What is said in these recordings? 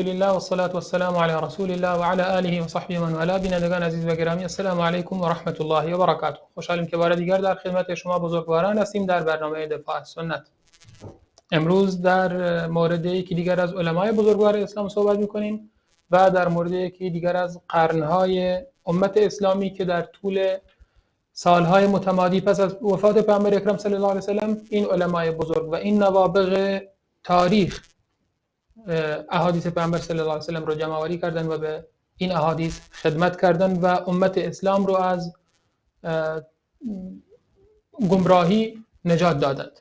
لله و الصلاة و السلام علی رسول الله و علی آله و صحبه من والاه. بینندگان عزیز و گرامی، السلام علیکم و رحمت الله و برکاته. خوشحالیم که بار دیگر در خدمت شما بزرگواران هستیم در برنامه دفاع از سنت. امروز در مورد یکی دیگر از علمای بزرگوار اسلام صحبت می‌کنیم و در مورد یکی دیگر از قرن‌های امت اسلامی که در طول سالهای متمادی پس از وفات پیامبر اکرم صلی الله علیه و سلم این علمای بزرگ و این نوابغ تاریخ احادیث پیامبر صلی الله علیه و سلم رو جمع آوری کردن و به این احادیث خدمت کردن و امت اسلام رو از گمراهی نجات دادند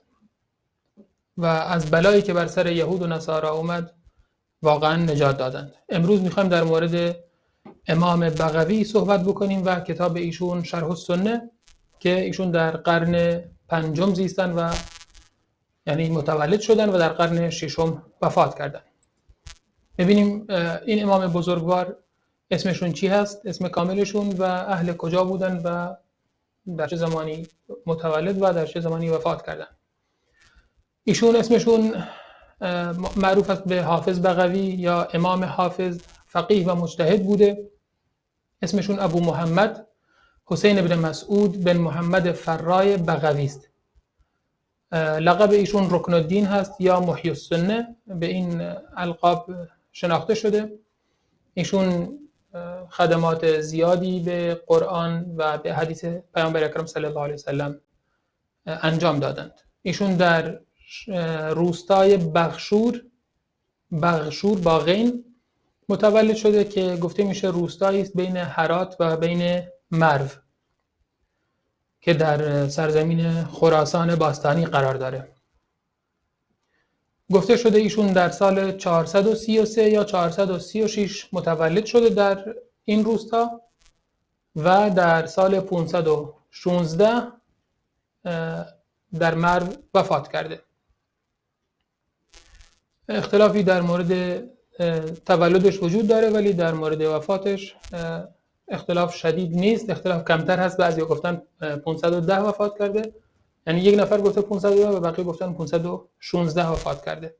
و از بلایی که بر سر یهود و نصارا اومد واقعا نجات دادند. امروز میخوایم در مورد امام بغوی صحبت بکنیم و کتاب ایشون شرح السنه که ایشون در قرن پنجم زیستن و یعنی متولد شدن و در قرن ششم وفات کردن. ببینیم این امام بزرگوار اسمشون چی هست، اسم کاملشون و اهل کجا بودن و در چه زمانی متولد و در چه زمانی وفات کردن. ایشون اسمشون معروف است به حافظ بغوی یا امام حافظ، فقیه و مجتهد بوده. اسمشون ابو محمد حسین بن مسعود بن محمد فرای بغوی است. لقب ایشون رکن الدین هست یا محی السنه، به این القاب شناخته شده. ایشون خدمات زیادی به قرآن و به حدیث پیامبر اکرم صلی الله علیه وسلم انجام دادند. ایشون در روستای بغشور با غین متولد شده که گفته میشه روستایی است بین هرات و بین مرو که در سرزمین خراسان باستانی قرار داره. گفته شده ایشون در سال 433 یا 436 متولد شده در این روستا و در سال 516 در مرو وفات کرده. اختلافی در مورد تولدش وجود داره ولی در مورد وفاتش اختلاف شدید نیست، اختلاف کمتر هست. بعضی گفتن 510 وفات کرده، یعنی یک نفر گفته 510 و بقیه گفتن 516 وفات کرده.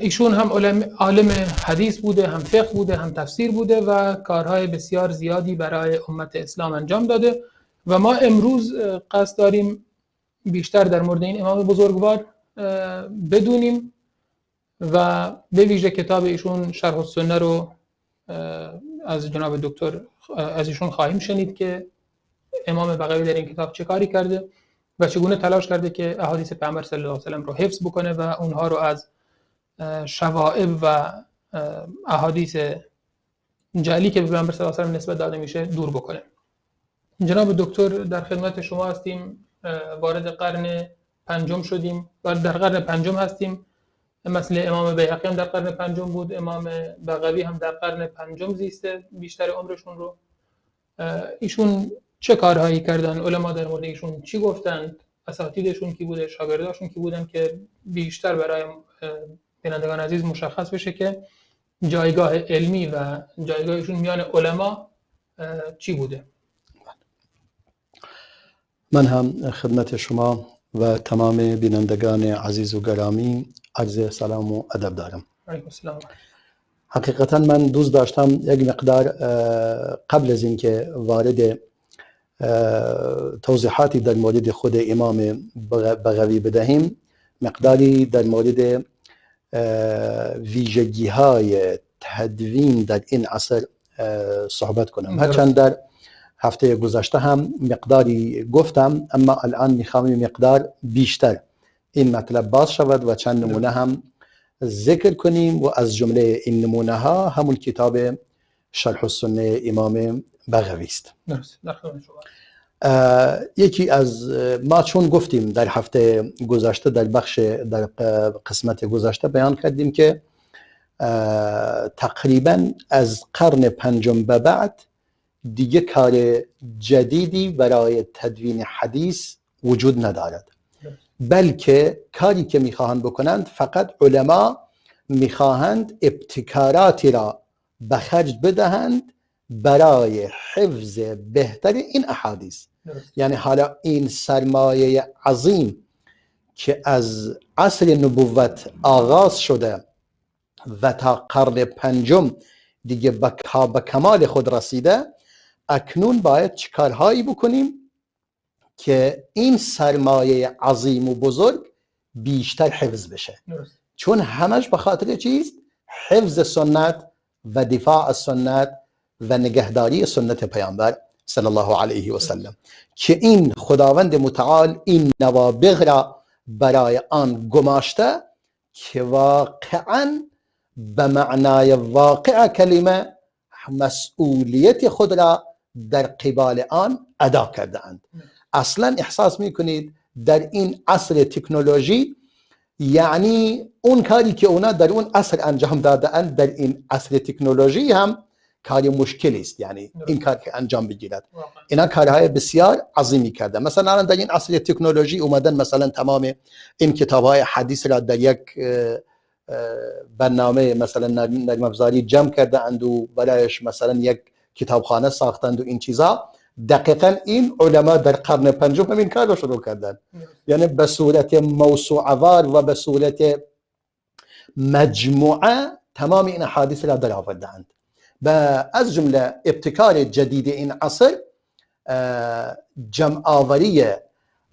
ایشون هم عالم حدیث بوده، هم فقه بوده، هم تفسیر بوده و کارهای بسیار زیادی برای امت اسلام انجام داده و ما امروز قصد داریم بیشتر در مورد این امام بزرگوار بدونیم و به ویژه کتاب ایشون شرح السنه رو از جناب دکتر از ایشون خواهیم شنید که امام بغوی در این کتاب چه کاری کرده و چگونه تلاش کرده که احادیث پیامبر صلی الله علیه و سلم رو حفظ بکنه و اونها رو از شوائب و احادیث جعلی که به پیامبر صلی الله علیه و سلم نسبت داده میشه دور بکنه. جناب دکتر در خدمت شما هستیم. وارد قرن پنجم شدیم و در قرن پنجم هستیم. مثل امام بیهقی هم در قرن پنجم بود، امام بغوی هم در قرن پنجم زیسته بیشتر عمرشون رو. ایشون چه کارهایی کردن؟ علما در مورد ایشون چی گفتند؟ اساتیدشون کی بوده؟ شاگرداشون کی بودن؟ که بیشتر برای بینندگان عزیز مشخص بشه که جایگاه علمی و جایگاه ایشون میان علما چی بوده. من هم خدمت شما و تمام بینندگان عزیز و گرامی عرض سلام و ادب دارم. علیکم السلام. حقیقتا من دوست داشتم یک مقدار قبل از اینکه وارد توضیحاتی در مورد خود امام بغوی بدهیم، مقداری در مورد ویژگی های تدوین در این عصر صحبت کنم. هرچند در هفته گذشته هم مقداری گفتم، اما الان میخوام مقدار بیشتر این مطلب باز شود و چند نمونه هم ذکر کنیم و از جمله این نمونه ها همون کتاب شرح السنه امام بغوی است. یکی از ما چون گفتیم در هفته گذشته در قسمت گذشته بیان کردیم که تقریبا از قرن پنجم به بعد دیگه کار جدیدی برای تدوین حدیث وجود ندارد، بلکه کاری که میخواهند بکنند فقط علما میخواهند ابتکاراتی را به خرج بدهند برای حفظ بهتر این احادیث. یعنی حالا این سرمایه عظیم که از عصر نبوت آغاز شده و تا قرن پنجم دیگه به کمال خود رسیده، اکنون باید چیکارهایی بکنیم که این سرمایه عظیم و بزرگ بیشتر حفظ بشه. چون همش به خاطر چیست؟ حفظ سنت و دفاع از سنت و نگهداری سنت پیامبر صلی الله علیه و سلم، که این خداوند متعال این نوابغ را برای آن گماشته که واقعا به معنای واقع کلمه مسئولیت خود را در قبال آن ادا کرده اند. اصلا احساس میکنید در این عصر تکنولوژی، یعنی اون کاری که اونا در اون عصر انجام داده اند در این عصر تکنولوژی هم کاری مشکلی است، یعنی این کار که انجام بگیرد. اینا کارهای بسیار عظیمی کرده. مثلا در این عصر تکنولوژی اومدن مثلا تمام این کتاب‌های حدیث را در یک برنامه مثلا نرم افزاری جمع کرده اند و برایش مثلا یک کتابخانه ساختند و این چیزا. دقیقا این علما در قرن پنجم همین کار رو شروع کردن، یعنی به صورت موسوعه وار و به صورت مجموعه تمام این احادیث را در آوردند. و از جمله ابتکار جدید این عصر جمع آوری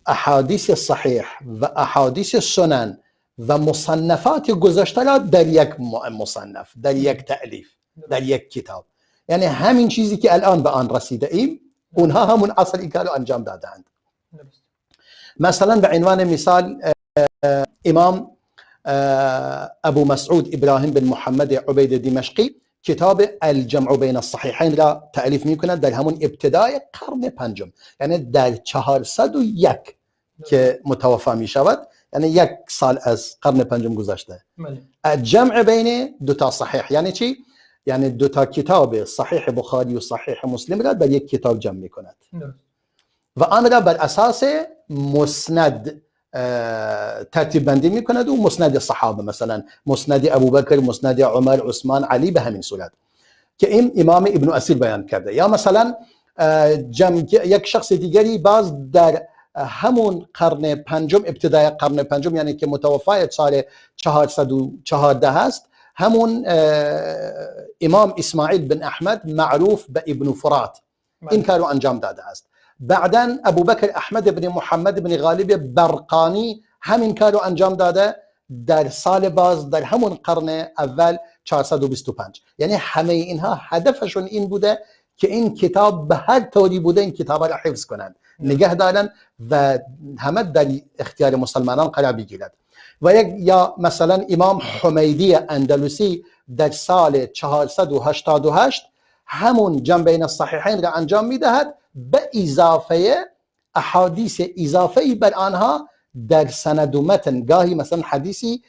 احادیث صحیح و احادیث سنن و مصنفات گذشته را در یک مصنف، در یک تألیف، در یک کتاب. یعنی همین چیزی که الان به آن رسیده ایم اونها همون عصر این کار رو انجام دادند. مثلا به عنوان مثال امام ابو مسعود ابراهیم بن محمد عبید دمشقی کتاب الجمع بین الصحیحین را تألیف میکند در همون ابتدای قرن پنجم، یعنی در 401 که متوفا می شود، یعنی 1 سال از قرن پنجم گذشته. جمع بین دو تا صحیح یعنی چی؟ یعنی دو تا کتاب صحیح بخاری و صحیح مسلم را در یک کتاب جمع می کند و آن را بر اساس مسند ترتیب بندی می کند و مسند صحابه، مثلا مسند ابوبکر، مسند عمر، عثمان، علی، به همین صورت که این امام ابن اسیر بیان کرده. یا مثلا یک شخص دیگری باز در همون قرن پنجم، ابتدای قرن پنجم، یعنی که متوفای سال 414 هست، همون امام اسماعیل بن احمد معروف به ابن فرات این کارو انجام داده است. بعداً ابوبکر احمد بن محمد بن غالب برقانی همین کارو انجام داده در سال باز در همون قرن اول 425. یعنی همه اینها هدفشون این بوده که این کتاب به هر طوری بوده این کتاب را حفظ کنند، نگه دارن و همه در اختیار مسلمانان قرار بگیرد. و یا مثلا امام حمیدی اندلسی در سال 488 همون جمع بین الصحیحین را انجام میدهد به اضافه احادیث اضافه بر آنها در سند و متن. گاهی مثلا حدیثی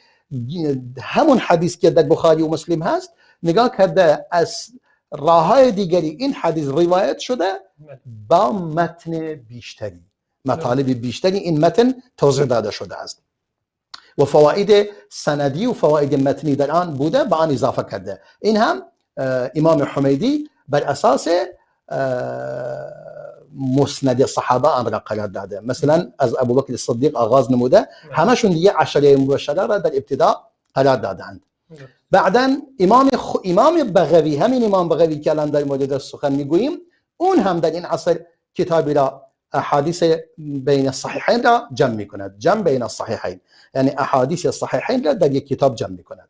همون حدیث که در بخاری و مسلم هست نگاه کرده از راههای دیگری این حدیث روایت شده با متن بیشتری، مطالب بیشتری این متن توضیح داده شده است و فواید سندی و فواید متنی در آن بوده با آن اضافه کرده. این هم امام حمیدی بر اساس مسند صحابه آن را قرار داده. مثلا از ابوبکر صدیق آغاز نموده، همشون دیگه عشره مبشره را در ابتدا قرار دادند. بعداً امام بغوی، همین امام بغوی که الان در مورد سخن میگوییم، اون هم در این عصر کتابی را احادیث بین الصحیحین را جمع میکند. جمع بین الصحیحین یعنی احادیث صحیحین را در یک کتاب جمع میکند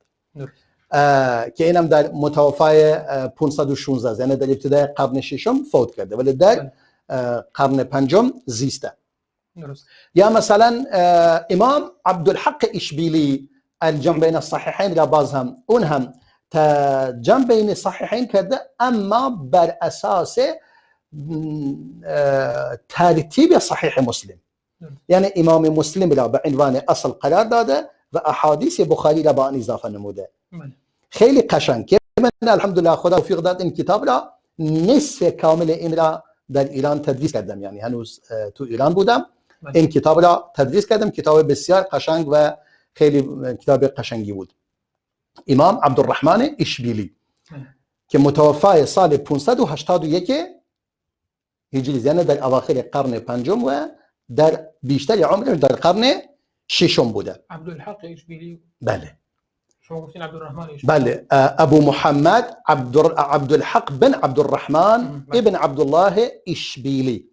که اینم در متوفای 516 یعنی در ابتدای قرن ششم فوت کرده ولی در قرن پنجم زیسته. یا مثلا امام عبدالحق اشبیلی الجمع بین الصحیحین را باز هم اون هم جمع بین صحیحین کرده، اما بر اساس ترتیب صحیح مسلم. یعنی امام مسلم را به عنوان اصل قرار داده و احادیث بخاری را با آن اضافه نموده. خیلی قشنگ که من الحمدلله خدا توفیق داد این کتاب را نصف کامل این را در ایران تدریس کردم، یعنی هنوز تو ایران بودم این کتاب را تدریس کردم. کتاب بسیار قشنگ و خیلی کتاب قشنگی بود. امام عبدالرحمن اشبیلی که متوفای سال 581 هجری، یعنی در اواخر قرن پنجم و در بیشتر عمرش در قرن ششم بوده. عبدالحق اشبیلی. بله. شما گفتین عبدالرحمن بله ابو محمد عبد الحق بن عبد الرحمن ابن عبد الله اشبیلی.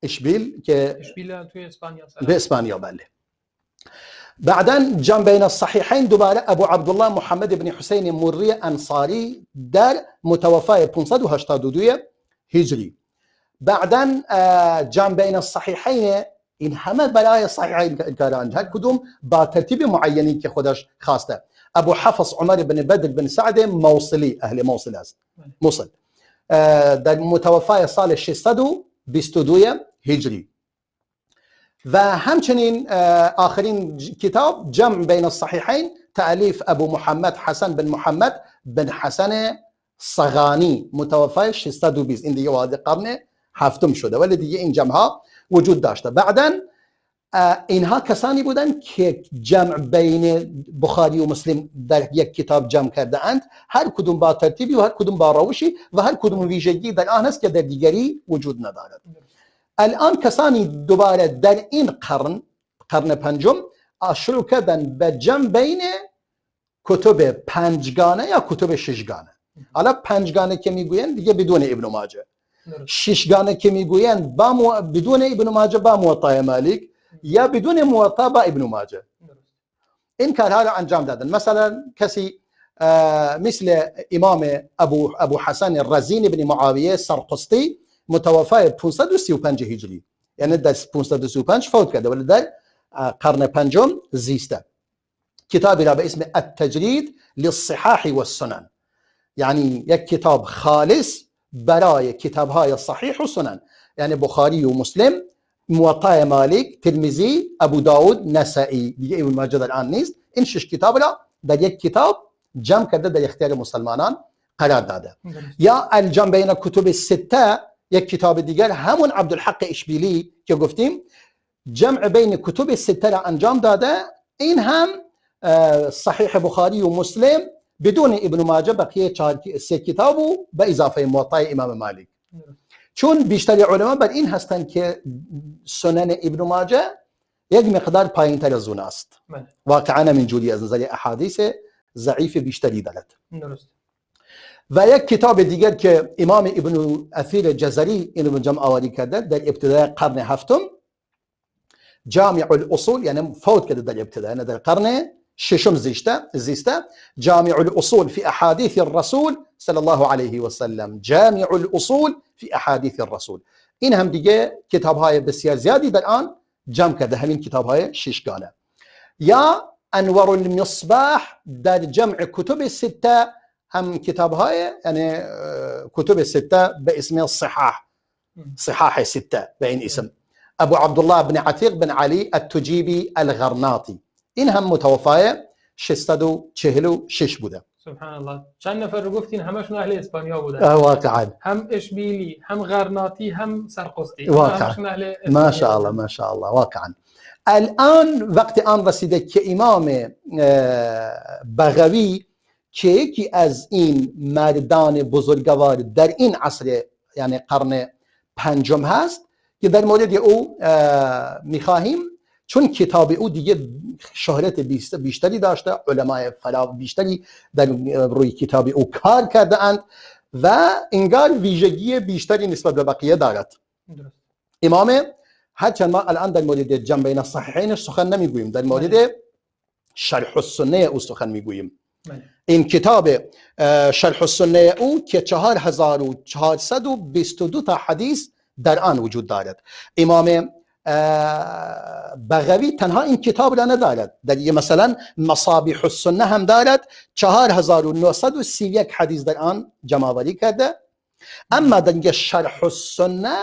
اشبیل که اشبیل توی اسپانیا به اسپانیا. بله. بعدا جمع بین الصحیحین دوباره ابو عبدالله محمد بن حسین مری انصاری در متوفای 582 هجری. بعدا جمع بین الصحیحین، این همه برای صحیحین کاران، هر کدوم با ترتیب معینی که خودش خواسته. ابو حفص عمر بن بدر بن سعد موصلی، اهل موصل است، موصل، در متوفای سال 622 هجری. و همچنین آخرین کتاب جمع بین الصحیحین تألیف ابو محمد حسن بن محمد بن حسن صغانی، متوفای 620. این دیگه وارد قرن هفتم شده، ولی دیگه این جمع ها وجود داشته. بعدا اینها کسانی بودند که جمع بین بخاری و مسلم در یک کتاب جمع کرده اند، هر کدوم با ترتیبی و هر کدوم با روشی و هر کدوم ویژگی در آن است که در دیگری وجود ندارد. الان کسانی دوباره در این قرن پنجم شروع کردن به جمع بین کتب پنجگانه یا کتب ششگانه. حالا پنجگانه که میگوین دیگه بدون ابن ماجه، ششگانه که میگوین بدون ابن ماجه با موطا مالک، یا بدون موطا با ابن ماجه. این کارها را انجام دادن. مثلا کسی مثل امام ابو حسن الرزین بن معاویه سرقسطی، متوفای 535 هجری، یعنی در 535 فوت کرده ولی در قرن پنجم زیسته. کتابی را به اسم التجرید للصحاح والسنن، یعنی یک کتاب خالص برای کتاب‌های صحیح و سنن، یعنی بخاری و مسلم، موطا مالک، ترمذی، ابو داود، نسائی. دیگه ابن ماجه در آن نیست. این 6 کتاب را در یک کتاب جمع کرده، در اختیار مسلمانان قرار داده. یا الجمع بین کتب سته، یک کتاب دیگر همون عبدالحق اشبیلی که گفتیم جمع بین کتب سته را انجام داده. این هم صحیح بخاری و مسلم بدون ابن ماجه، بقیه 3 کتاب و به اضافه موطا امام مالک. چون بیشتر علما بر این هستند که سنن ابن ماجه یک مقدار پایین تر از اون است. واقعا من جوری از نظر احادیث ضعیف بیشتری دارد. و یک کتاب دیگر که امام ابن اثیر جزری اینو جمع آوری کرده در ابتدای قرن هفتم، جامع الاصول، یعنی فوت کرده در ابتدای، یعنی در قرن ششم زیسته. جامع الاصول في احاديث الرسول صلی الله علیه و سلم، جامع الاصول في احاديث الرسول. این هم دیگه کتاب های بسیار زیادی در آن جمع کرده، همین کتاب های ششگانه. یا انور المصباح در جمع کتب سته، هم کتاب های یعنی کتب سته به اسم صحاح سته به این اسم. ابو عبدالله بن عتیق بن علی التجیبی الغرناطی، این هم متوفای 646 بوده. سبحان الله. چند نفر رو گفتین همشون اهل اسپانیا بودن. واقعا هم اشبیلی، هم غرناطی، هم سرقسطی. واقعا ما شاء الله ما شاء الله. واقعا الان وقت آن رسیده که امام بغوی که یکی از این مردان بزرگوار در این عصر یعنی قرن پنجم هست، که در مورد او میخواهیم، چون کتاب او دیگه شهرت بیشتری داشته، علمای بیشتری در روی کتاب او کار کرده اند و انگار ویژگی بیشتری نسبت به بقیه دارد. امام، هرچند ما الان در مورد جمع بین الصحیحینش سخن نمیگوییم، در مورد شرح السنه او سخن میگوییم. این کتاب شرح السنه او که 4422 تا حدیث در آن وجود دارد. امام بغوی تنها این کتاب را ندارد، در مثلا مصابیح السنه هم دارد، 4931 حدیث در آن جمع آوری کرده. اما در شرح السنه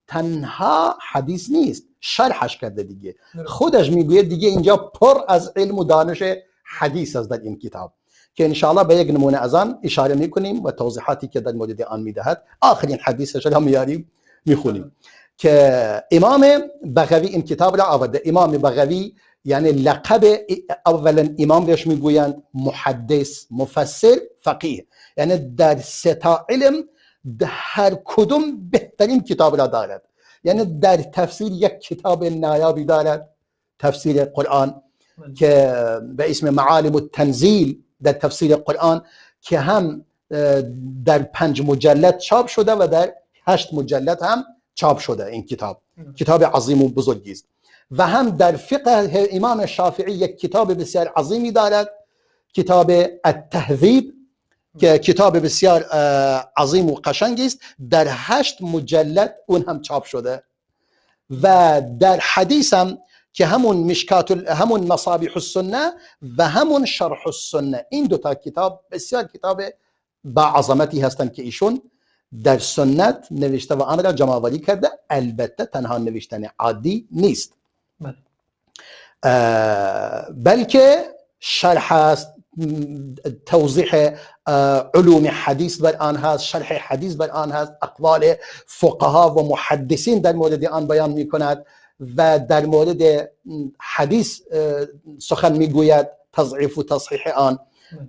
تنها حدیث نیست، شرحش کرده دیگه، خودش میگوید دیگه اینجا پر از علم و دانش حدیث است در این کتاب، که انشاءالله به یک نمونه از آن اشاره میکنیم و توضیحاتی که در مورد آن میدهد. آخرین حدیثش را میاریم میخونیم که امام بغوی این کتاب را آورده. امام بغوی یعنی لقب اولا امام بهش میگویند، محدث، مفسر، فقیه، یعنی در 3 علم هر کدوم بهترین کتاب را دارد. یعنی در تفسیر یک کتاب نایابی دارد، تفسیر قرآن که به اسم معالم التنزیل در تفسیر قرآن که هم در 5 مجلد چاپ شده و در 8 مجلد هم چاپ شده. این کتاب عظیم و بزرگی است. و هم در فقه امام شافعی یک کتاب بسیار عظیمی دارد، کتاب التهذیب، که کتاب بسیار عظیم و قشنگی است، در 8 مجلد اون هم چاپ شده. و در حدیث هم که همون مصابیح السنه و همون شرح السنه، این دوتا کتاب بسیار کتاب با عظمتی هستند که ایشون در سنت نوشته و آن را جمع‌آوری کرده. البته تنها نوشتن عادی نیست، بلکه شرح است، توضیح علوم حدیث بر آن هست، شرح حدیث بر آن هست، اقوال فقها و محدثین در مورد آن بیان می کند و در مورد حدیث سخن می گوید، تضعیف و تصحیح آن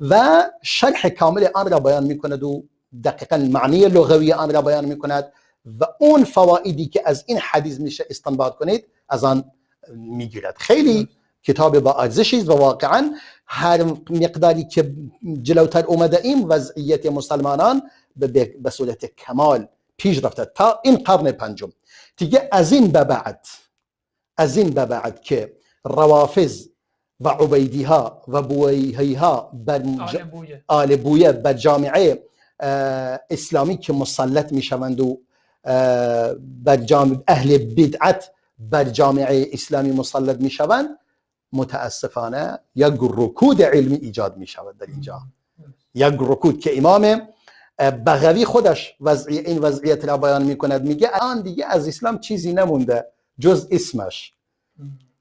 و شرح کامل آن را بیان می کند و دقیقا معنی لغوی آن را بیان می کند و اون فوائدی که از این حدیث میشه استنباط کنید از آن میگیرد. خیلی کتاب با ارزشی است و واقعا هر مقداری که جلوتر اومده این وضعیت مسلمانان به صورت کمال پیش رفته تا این قرن 5. دیگه از این به بعد که روافض و عبیدی ها و بویهی ها آل بویه بر جامعه اسلامی که مسلط می شوند و بر اهل بدعت بر جامعه اسلامی مسلط می شوند، متاسفانه یک رکود علمی ایجاد می شود در اینجا. یک رکود که امام بغوی خودش این وضعیت را بیان می کند، میگه الان دیگه از اسلام چیزی نمونده جز اسمش،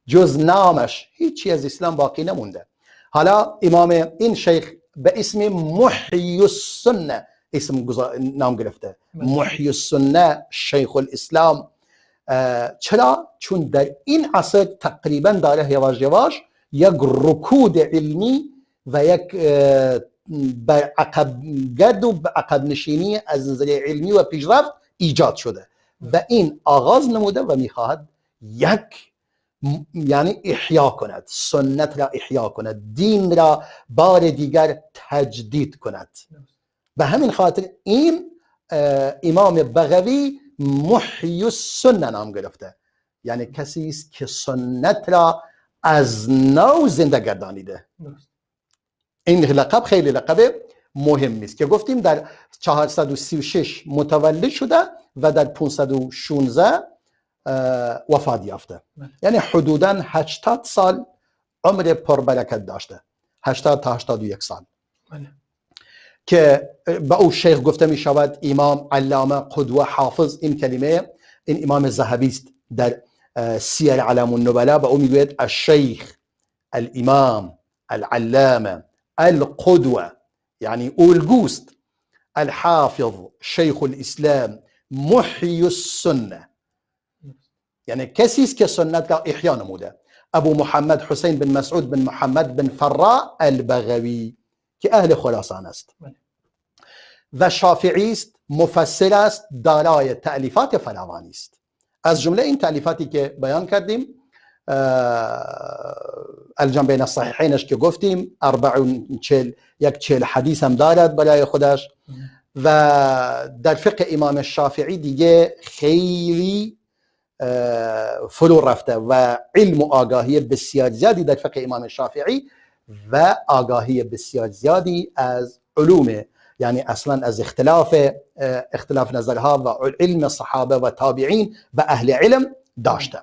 جز نامش، هیچی از اسلام باقی نمونده. حالا امام این شیخ به اسم محی السنه نام گرفته، محی السنه شیخ الاسلام. چرا؟ چون در این عصر تقریبا داره یواش یواش یک رکود علمی و یک بر عقب گرد و عقب نشینی از نظر علمی و پیشرفت ایجاد شده و این آغاز نموده و میخواهد یعنی احیا کند، سنت را احیا کند، دین را بار دیگر تجدید کند. به همین خاطر این امام بغوی محی السنه نام گرفته، یعنی کسی است که سنت را از نو زنده گردانیده. این لقب خیلی لقب مهمی است که گفتیم در 436 متولد شده و در 516 وفات یافته، یعنی حدوداً 80 سال عمر پربرکت داشته، 80 تا 81 سال که به او شیخ گفته می شود، امام، علامه، قدوه، حافظ. این کلمه این امام ذهبی است در سیر علم النبلاء، به او میگوید الشیخ، الامام، العلامه، القدوه، یعنی الگوست، الحافظ، شیخ الاسلام، محی السنه، یعنی کسی است که سنت را احیا نموده. ابو محمد حسین بن مسعود بن محمد بن فرا البغوی که اهل خراسان است و شافعی است، مفسر است، دارای تألیفات فراوانی است. از جمله این تألیفاتی که بیان کردیم، الجمع بین الصحیحینش که گفتیم، 40 حدیث هم دارد برای خودش و در فقه امام شافعی دیگه خیلی فرو رفته و علم و آگاهی بسیار زیادی در فقه امام شافعی و آگاهی بسیار زیادی از علوم، یعنی اصلا از اختلاف نظرها و علم صحابه و تابعین و اهل علم داشته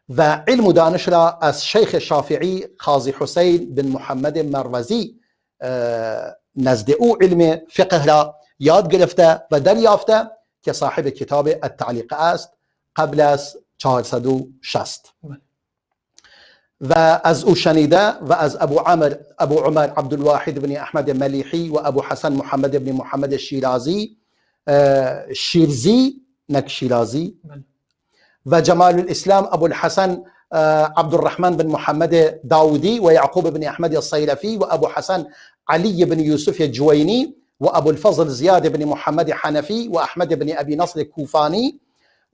و علم و دانش را از شیخ شافعی قاضی حسین بن محمد مروزی نزد او علم فقه را یاد گرفته و دریافته که صاحب کتاب التعلیق است قبل از 460 و از او شنیده و از ابو عمر عبدالواحد بن احمد ملیحی و ابو حسن محمد بن محمد شیرازی نک شیرازی و جمال الاسلام ابو الحسن عبدالرحمن بن محمد داودی و یعقوب بن احمد الصیرفی و ابو حسن علی بن یوسف الجوینی و ابو الفضل زیاد بن محمد حنفی و احمد بن ابی نصر کوفانی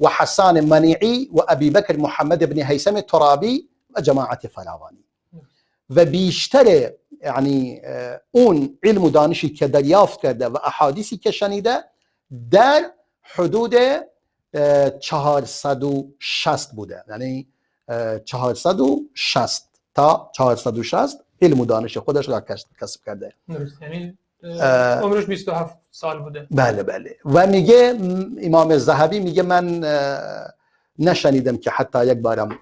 و حسان منیعی و ابی بکر محمد بن هیثم ترابی و جماعت فراوانی. و بیشتر یعنی اون علم و دانشی که دریافت کرده و احادیثی که شنیده در حدود 460 بوده، یعنی 460 تا 460 علم و دانش خودش را کسب کرده. درست، یعنی عمرش 27 سال بوده. بله بله. و میگه امام ذهبی میگه من نشنیدم که حتی یک بارم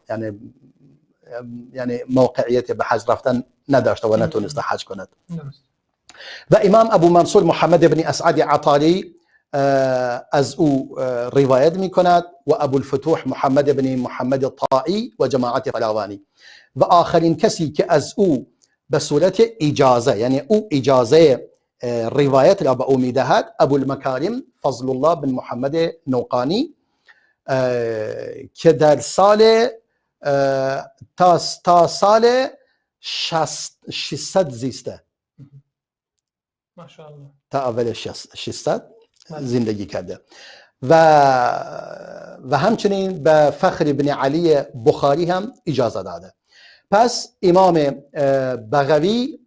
یعنی موقعیت به حج رفتن نداشته و نتونسته حج کند. درست. و امام ابو منصور محمد بن اسعد عطاری از او روایت می کند و ابو الفتوح محمد بن محمد طائی و جماعت فراوانی. و آخرین کسی که از او به صورت اجازه، یعنی او اجازه روایت را به او میدهد، ابو المکارم فضل الله بن محمد نوقانی که در سال تا سال 600 زیسته، ماشاءالله، تا اول 600 زندگی کرده. و همچنین به فخر بن علی بخاری هم اجازه داده. پس امام بغوی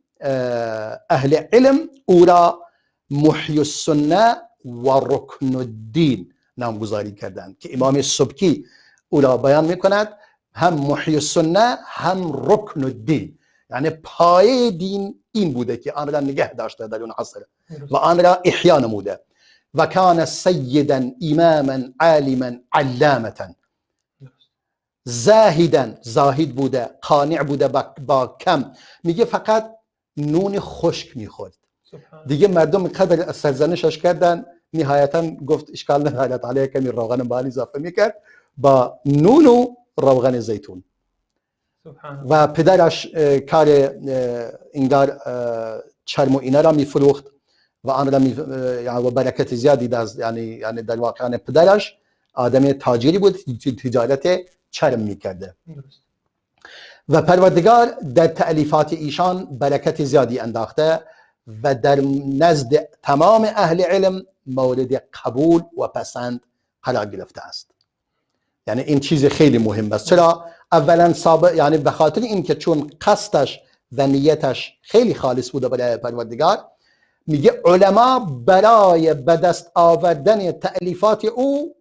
اهل علم او را محی السنه و رکن الدین نامگذاری کردند که امام سبکی او را بیان میکند هم محی السنه هم رکن الدین، یعنی پایه دین این بوده که آن را نگه داشته در اون عصر و آن را احیا نموده. و کان سیدا اماما عالما علامه، زاهدا زاهد بوده، قانع بوده با کم، میگه فقط نون خشک میخورد. دیگه مردم قدر سرزنشش کردن، نهایتا گفت اشکال ندارد، علیه کمی روغن بال اضافه میکرد با نون و روغن زیتون. و پدرش کار انگار چرم و اینا را میفروخت و آن را یعنی برکت زیادی داشت، یعنی در واقع پدرش آدم تاجری بود، تجارت چرم میکرده. و پروردگار در تألیفات ایشان برکت زیادی انداخته و در نزد تمام اهل علم مورد قبول و پسند قرار گرفته است. یعنی این چیز خیلی مهم است. چرا؟ اولا یعنی به خاطر اینکه چون قصدش و نیتش خیلی خالص بوده برای پروردگار، میگه علما برای به دست آوردن تألیفات او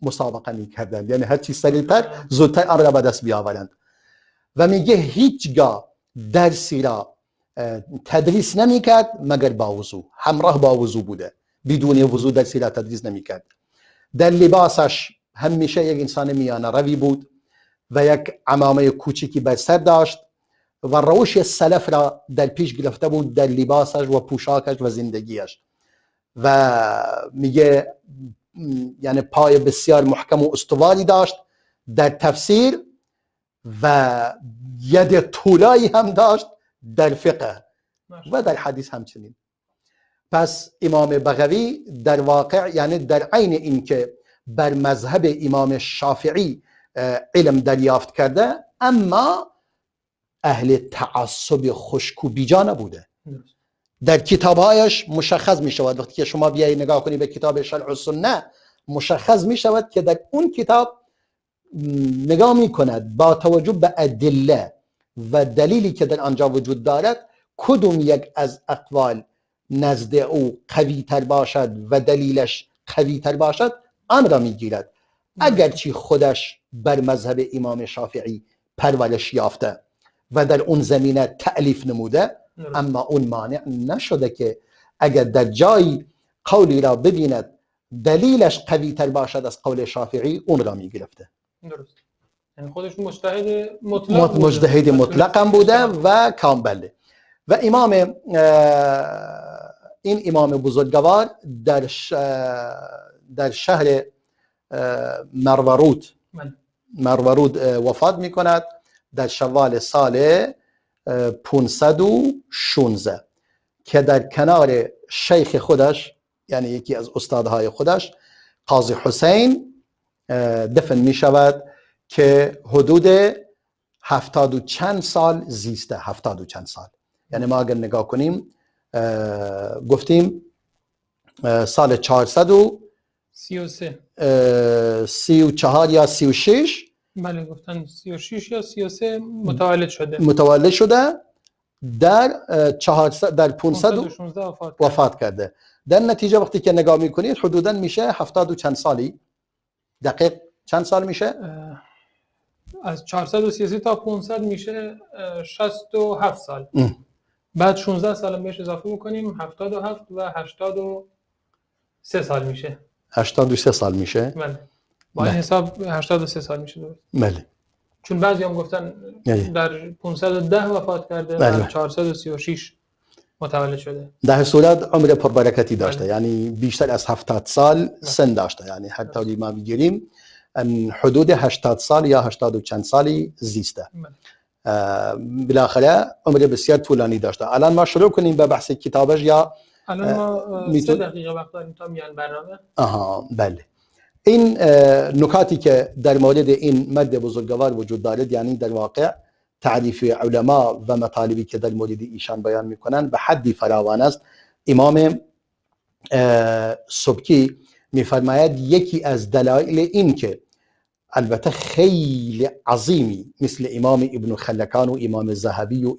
مسابقه میکردند، یعنی هر چی سریعتر زودتر آن را به دست بیاورند. و میگه هیچگاه درسی را تدریس نمیکرد مگر با وضو، همراه با وضو بوده، بدون وضو درسی را تدریس نمیکرد. در لباسش همیشه یک انسان میانه روی بود و یک عمامه کوچکی بر سر داشت و روش سلف را در پیش گرفته بود در لباسش و پوشاکش و زندگیش. و میگه یعنی پای بسیار محکم و استواری داشت در تفسیر و ید طولایی هم داشت در فقه و در حدیث همچنین. پس امام بغوی در واقع یعنی در عین این که بر مذهب امام شافعی علم دریافت کرده، اما اهل تعصب خشک و بیجا نبوده. در کتابهایش مشخص می شود، وقتی که شما بیایی نگاه کنی به کتاب شرح السنه، مشخص می شود که در اون کتاب نگاه می کند با توجه به ادله و دلیلی که در آنجا وجود دارد کدوم یک از اقوال نزد او قوی تر باشد و دلیلش قوی تر باشد آن را می گیرد، اگرچه خودش بر مذهب امام شافعی پرورش یافته و در اون زمینه تألیف نموده، اما اون مانع نشده که اگر در جایی قولی را ببیند دلیلش قوی تر باشد از قول شافعی اون را می گرفته. درست. یعنی خودش مجتهد مطلق بوده. مجتهد مطلق بوده و کامل. و این امام بزرگوار در شهر مروارود وفات می کند در شوال سال 516 که در کنار شیخ خودش، یعنی یکی از استادهای خودش، قاضی حسین دفن می شود که حدود 70 و چند سال زیسته. 70 و چند سال، یعنی ما اگر نگاه کنیم گفتیم سال 433 34 یا 36 بله گفتن 36 یا 33 متولد شده. متولد شده در 400 در 500 516 وفات کرده. در نتیجه وقتی که نگاه میکنید حدودا میشه 70 و چند سالی. دقیق چند سال میشه؟ از 433 تا 500 میشه 67 سال. بعد 16 سال بهش اضافه میکنیم 77 و 83 سال میشه. 83 سال میشه. بله. با این حساب 83 سال میشه درست. بله. چون بعضی هم گفتن در 510 وفات کرده و در 436 متولد شده. در صورت عمر پربرکتی داشته. یعنی بیشتر از 70 سال سن داشته. یعنی حتی ما میگیریم حدود 80 سال یا 80 و چند سالی زیسته. بالاخره عمر بسیار طولانی داشته. الان ما شروع کنیم به بحث کتابش یا الان ما 3 دقیقه وقت داریم تا میان برنامه. بله. این نکاتی که در مورد این مرد بزرگوار وجود دارد، یعنی در واقع تعریف علما و مطالبی که در مورد ایشان بیان میکنن به حدی فراوان است. امام سبکی میفرماید یکی از دلایل این که البته خیلی عظیمی مثل امام ابن خلکان و امام ذهبی و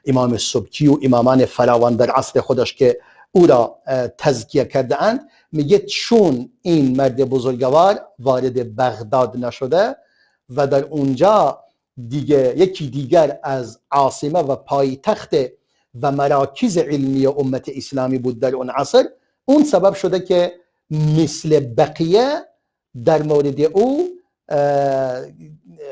امام سبکی و امامان فراوان در عصر خودش که او را تزکیه کرده اند، میگه چون این مرد بزرگوار وارد بغداد نشده و در اونجا یکی دیگر از عاصمه و پایتخت و مراکز علمی امت اسلامی بود در اون عصر، اون سبب شده که مثل بقیه در مورد او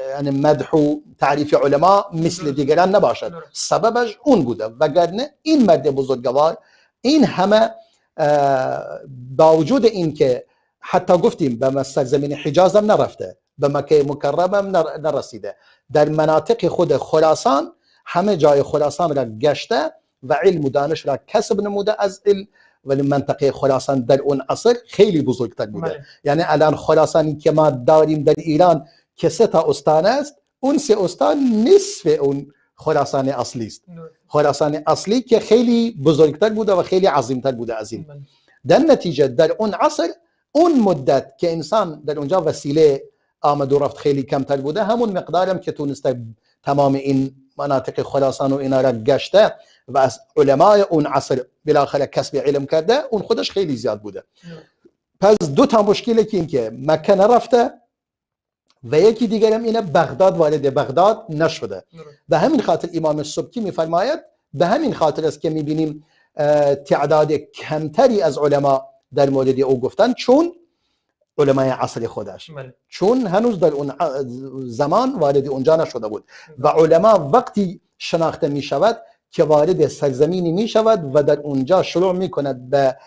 یعنی مدح و تعریف علما مثل دیگران نباشد. سببش اون بوده. وگرنه این مرد بزرگوار این همه با وجود این که حتی گفتیم به سرزمین حجاز هم نرفته، به مکه مکرمه هم نرسیده، در مناطق خود خراسان همه جای خراسان را گشته و علم و دانش را کسب نموده از علم. ولی منطقه خراسان در اون عصر خیلی بزرگتر بوده. یعنی الان خراسانی که ما داریم در ایران که 3 تا استان است، اون 3 استان نصف اون خراسان اصلی است. خراسان اصلی که خیلی بزرگتر بوده و خیلی عظیمتر بوده از این. در نتیجه در اون عصر اون مدت که انسان در اونجا وسیله آمد و رفت خیلی کمتر بوده، همون مقدارم که تونسته تمام این مناطق خراسان و اینا را گشته و از علمای اون عصر بالاخره کسب علم کرده، اون خودش خیلی زیاد بوده. پس 2 تا مشکلی که این که مکه نرفته و یکی دیگر هم اینه بغداد وارد بغداد نشده. به همین خاطر امام سبکی میفرماید به همین خاطر است که میبینیم تعداد کمتری از علما در مورد او گفتن، چون علمای عصر خودش چون هنوز در اون زمان وارد اونجا نشده بود و علما وقتی شناخته می شود که وارد سرزمینی می شود و در اونجا شروع می کند به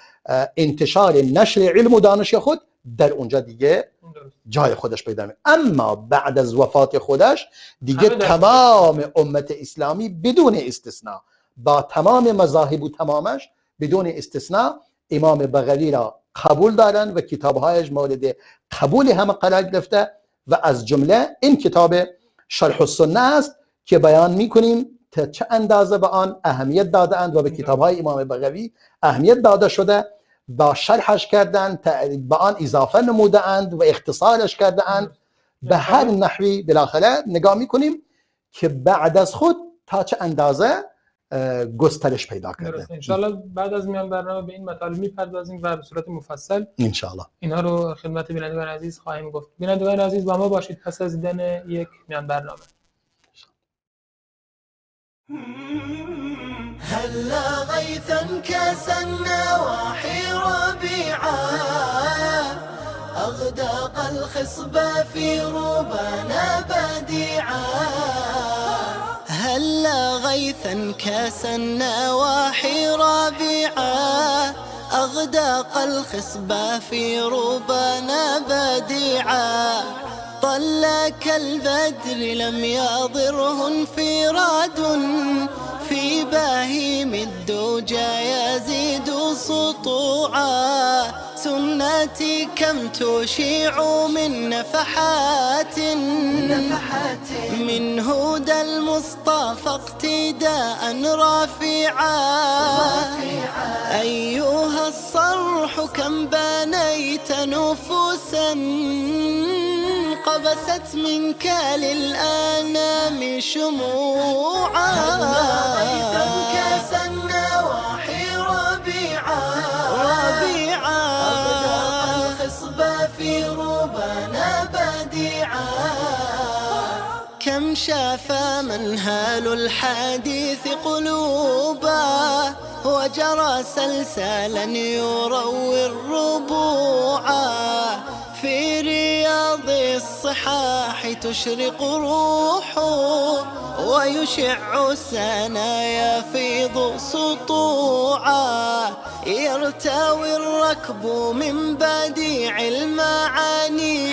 انتشار نشر علم و دانش خود، در اونجا دیگه جای خودش پیدا می. اما بعد از وفات خودش دیگه تمام امت اسلامی بدون استثناء با تمام مذاهب و تمامش بدون استثناء امام بغوی را قبول دارن و کتابهایش مورد قبول همه قرار گرفته و از جمله این کتاب شرح السنه است که بیان میکنیم تا چه اندازه به آن اهمیت داده اند و به کتابهای امام بغوی اهمیت داده شده و شرحش کردند، به آن اضافه نموده اند و اختصارش کرده اند. به هر نحوی بالاخره نگاه میکنیم که بعد از خود تا چه اندازه گسترش پیدا کرده. ان شاء الله بعد از میان برنامه به این مطالب میپردازیم و به صورت مفصل ان شاء الله اینا رو خدمت بینندگان عزیز خواهیم گفت. بینندگان عزیز با ما باشید پس از دیدن یک میان برنامه. هلا غيثا كاس النواحي ربيعا أغداق الخصب في ربانا بديعا هلا غيثا كاس النواحي ربيعا أغداق الخصب في ربانا بديعا طل كالبدر لم يضره انفراد في باهيم الدجى يزيد سطوعا سنتي كم تشيع من نفحات من هدى المصطفى اقتداء رافعا أيها الصرح كم بنيت نفوسا قبست منك للأنام شموعا. كاس النواحي ربيعا أغدق الخصب في ربنا بديعا. كم شاف منهال الحديث قلوبا وجرى سلسالا يروي الربوعا. في رياض الصحاح تشرق روح ويشع السنا يفيض سطوعا. يرتوي الركب من بديع المعاني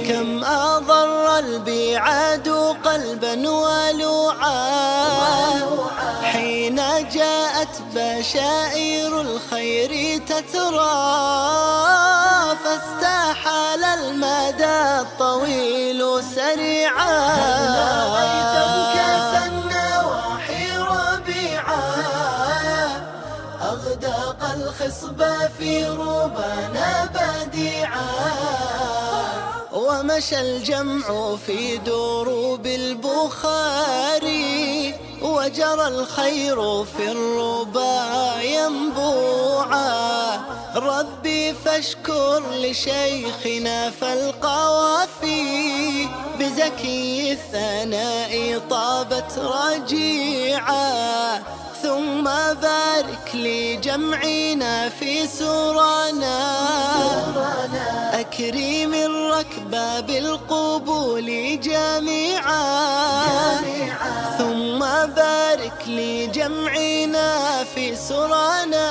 كم أضر البعاد قلبا ولوعا. حين جاءت بشائر الخير تترى فاستحال المدى الطويل سريعا. كاس النواحي ربيعا أغدق الخصب في ربنا بديعا. ومشى الجمع في دروب البخاري وجرى الخير في الربا ينبوعا. ربي فاشكر لشيخنا فالقوافي بزكي الثناء طابت رجيعا. ثم بارك لجمعنا في سرانا أكرم الركب بالقبول جميعا. ثم بارك لجمعنا في سرانا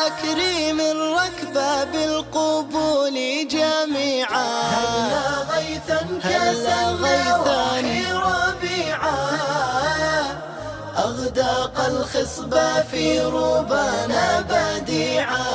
أكرم الركب بالقبول جميعا. هلا غيثا كاس النواحي ربيعا أغدق الخصب في ربنا بديعا.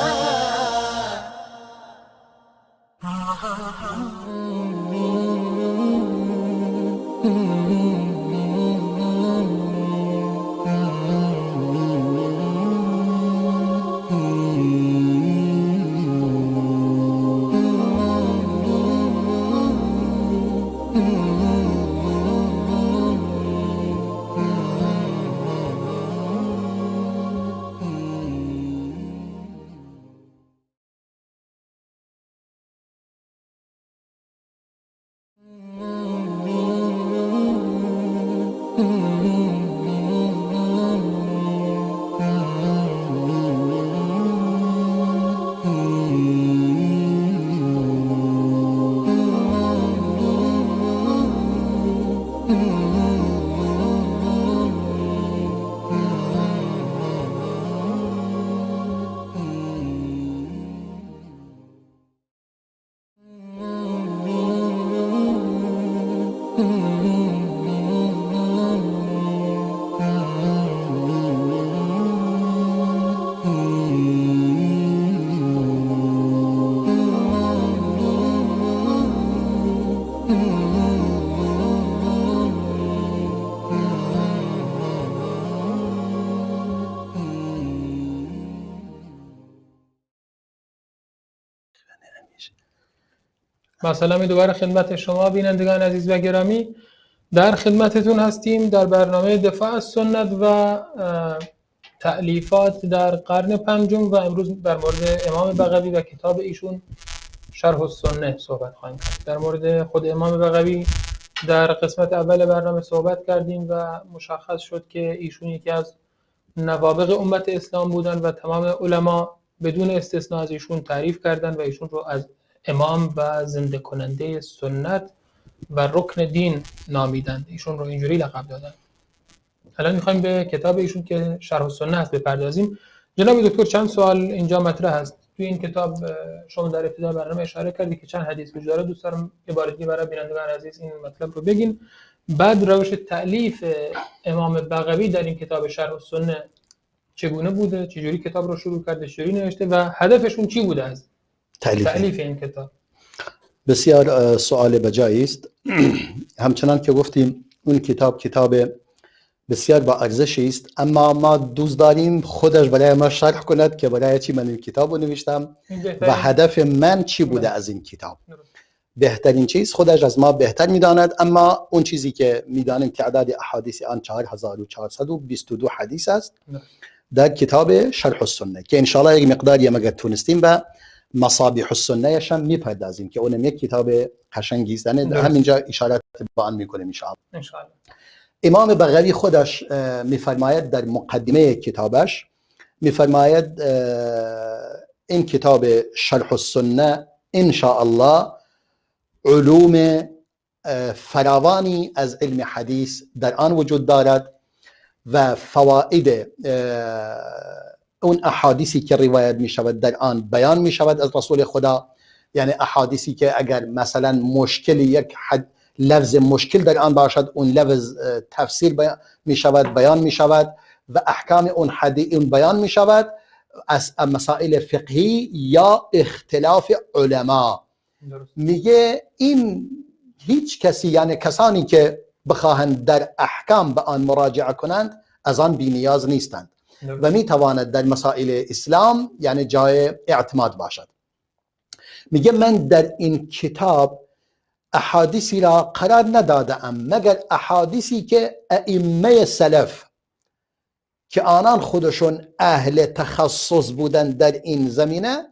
با سلامی دوباره خدمت شما بینندگان عزیز و گرامی. در خدمتتون هستیم در برنامه دفاع از سنت و تألیفات در قرن پنجم و امروز در مورد امام بغوی و کتاب ایشون شرح السنه صحبت خواهیم کرد. در مورد خود امام بغوی در قسمت اول برنامه صحبت کردیم و مشخص شد که ایشون یکی از نوابغ امت اسلام بودن و تمام علما بدون استثناء از ایشون تعریف کردند و ایشون رو از امام و زنده کننده سنت و رکن دین نامیدند. ایشون رو اینجوری لقب دادن. الان میخوایم به کتاب ایشون که شرح السنه هست بپردازیم. جناب دکتر چند سوال اینجا مطرح هست. توی این کتاب شما در ابتدا برنامه اشاره کردی که چند حدیث وجود داره. دوست دارم یه بار دیگه برای بینندگان عزیز این مطلب رو بگین. بعد روش تألیف امام بغوی در این کتاب شرح السنه چگونه بوده، چجوری کتاب رو شروع کرده، چجوری نوشته و هدفشون چی بوده از تألیف این کتاب. بسیار سوال بجایی است. همچنان که گفتیم اون کتاب بسیار با ارزشی است، اما ما دوست داریم خودش برای ما شرح کند که برای چی من این کتاب رو نوشتم و هدف من چی بوده از این کتاب. بهترین چیز خودش از ما بهتر میداند، اما اون چیزی که میدانیم تعداد احادیث آن 4422 حدیث است در کتاب شرح السنه که انشاءالله یک مقداری اگر تونستیم به مصابیح السنه شم میپردازیم که اونم یک کتاب قشنگی است. همینجا اشارت به آن میکنیم انشاءالله. امام بغوی خودش میفرماید در مقدمه کتابش، میفرماید این کتاب شرح السنه انشاءالله علوم فراوانی از علم حدیث در آن وجود دارد و فواید اون احادیثی که روایت می شود در آن بیان می شود از رسول خدا. یعنی احادیثی که اگر مثلا مشکل یک لفظ مشکل در آن باشد، اون لفظ تفسیر می شود، بیان می شود و احکام اون حدیث اون بیان می شود از مسائل فقهی یا اختلاف علما. میگه این هیچ کسی، یعنی کسانی که بخواهند در احکام به آن مراجعه کنند از آن بی نیاز نیستند و می تواند در مسائل اسلام یعنی جای اعتماد باشد. میگه من در این کتاب احادیثی را قرار ندادم مگر احادیثی که ائمه سلف که آنان خودشون اهل تخصص بودند در این زمینه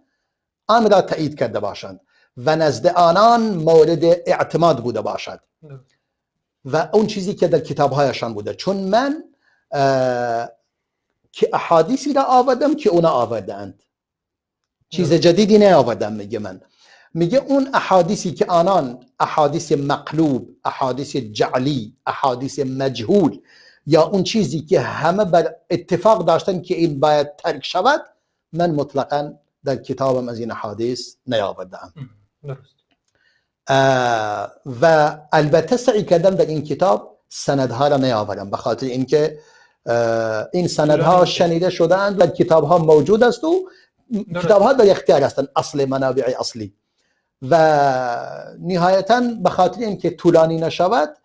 آن را تایید کرده باشند و نزد آنان مورد اعتماد بوده باشد و اون چیزی که در کتابهایشان بوده. چون من که احادیثی را آوردم که اونا آوردند، چیز جدیدی نیاوردم. میگه اون احادیثی که آنان احادیث مقلوب، احادیث جعلی، احادیث مجهول یا اون چیزی که همه بر اتفاق داشتن که این باید ترک شود، من مطلقاً در کتابم از این احادیث نیاوردم. و البته سعی کردم در این کتاب سندها را نیاورم، به خاطر اینکه این سندها شنیده شدند و کتابها موجود است و کتابها در اختیار هستند، اصل منابع اصلی. و نهایتاً به خاطر اینکه طولانی نشود